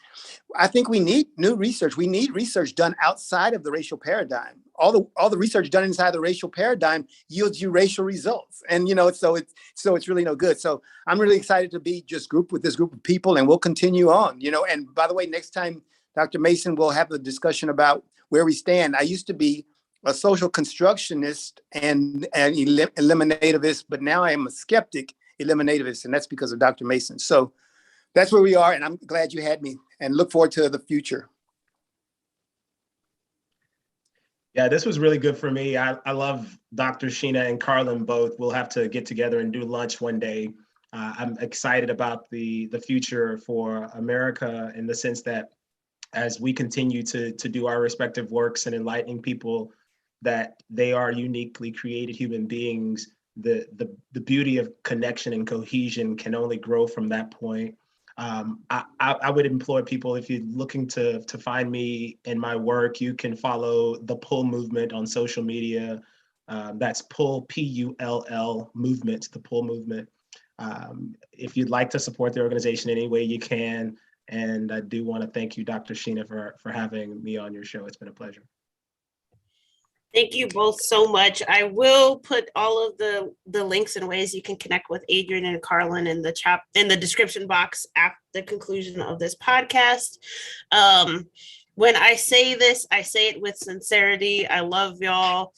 I think we need new research. We need research done outside of the racial paradigm. All the research done inside the racial paradigm yields you racial results, and so it's really no good. So I'm really excited to be just with this group of people, and we'll continue on. And by the way, next time, Dr. Mason will have a discussion about where we stand. I used to be a social constructionist and eliminativist, but now I am a skeptic eliminativist, and that's because of Dr. Mason. So that's where we are, and I'm glad you had me, and look forward to the future. Yeah, this was really good for me. I love Dr. Sheena and Carlen both. We'll have to get together and do lunch one day. I'm excited about the future for America, in the sense that as we continue to do our respective works and enlightening people that they are uniquely created human beings, the beauty of connection and cohesion can only grow from that point. I would implore people, if you're looking to find me and my work, you can follow the Pull Movement on social media. That's Pull, P-U-L-L movement, the Pull Movement. If you'd like to support the organization any way you can. And I do want to thank you, Dr. Sheena, for having me on your show. It's been a pleasure. Thank you both so much. I will put all of the links and ways you can connect with Adrian and Carlen in the description box at the conclusion of this podcast. When I say this, I say it with sincerity. I love y'all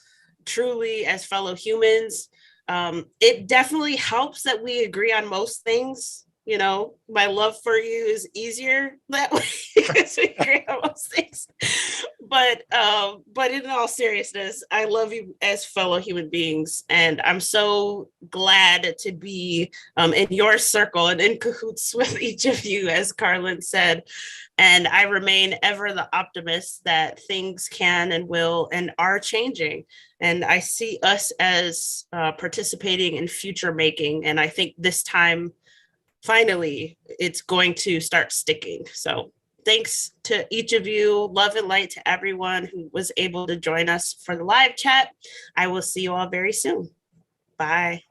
truly as fellow humans. It definitely helps that we agree on most things. My love for you is easier that way because we agree on most things. But in all seriousness, I love you as fellow human beings, and I'm so glad to be in your circle and in cahoots with each of you, as Carlen said. And I remain ever the optimist that things can and will and are changing. And I see us as participating in future making. And I think this time, finally, it's going to start sticking. So thanks to each of you. Love and light to everyone who was able to join us for the live chat. I will see you all very soon. Bye.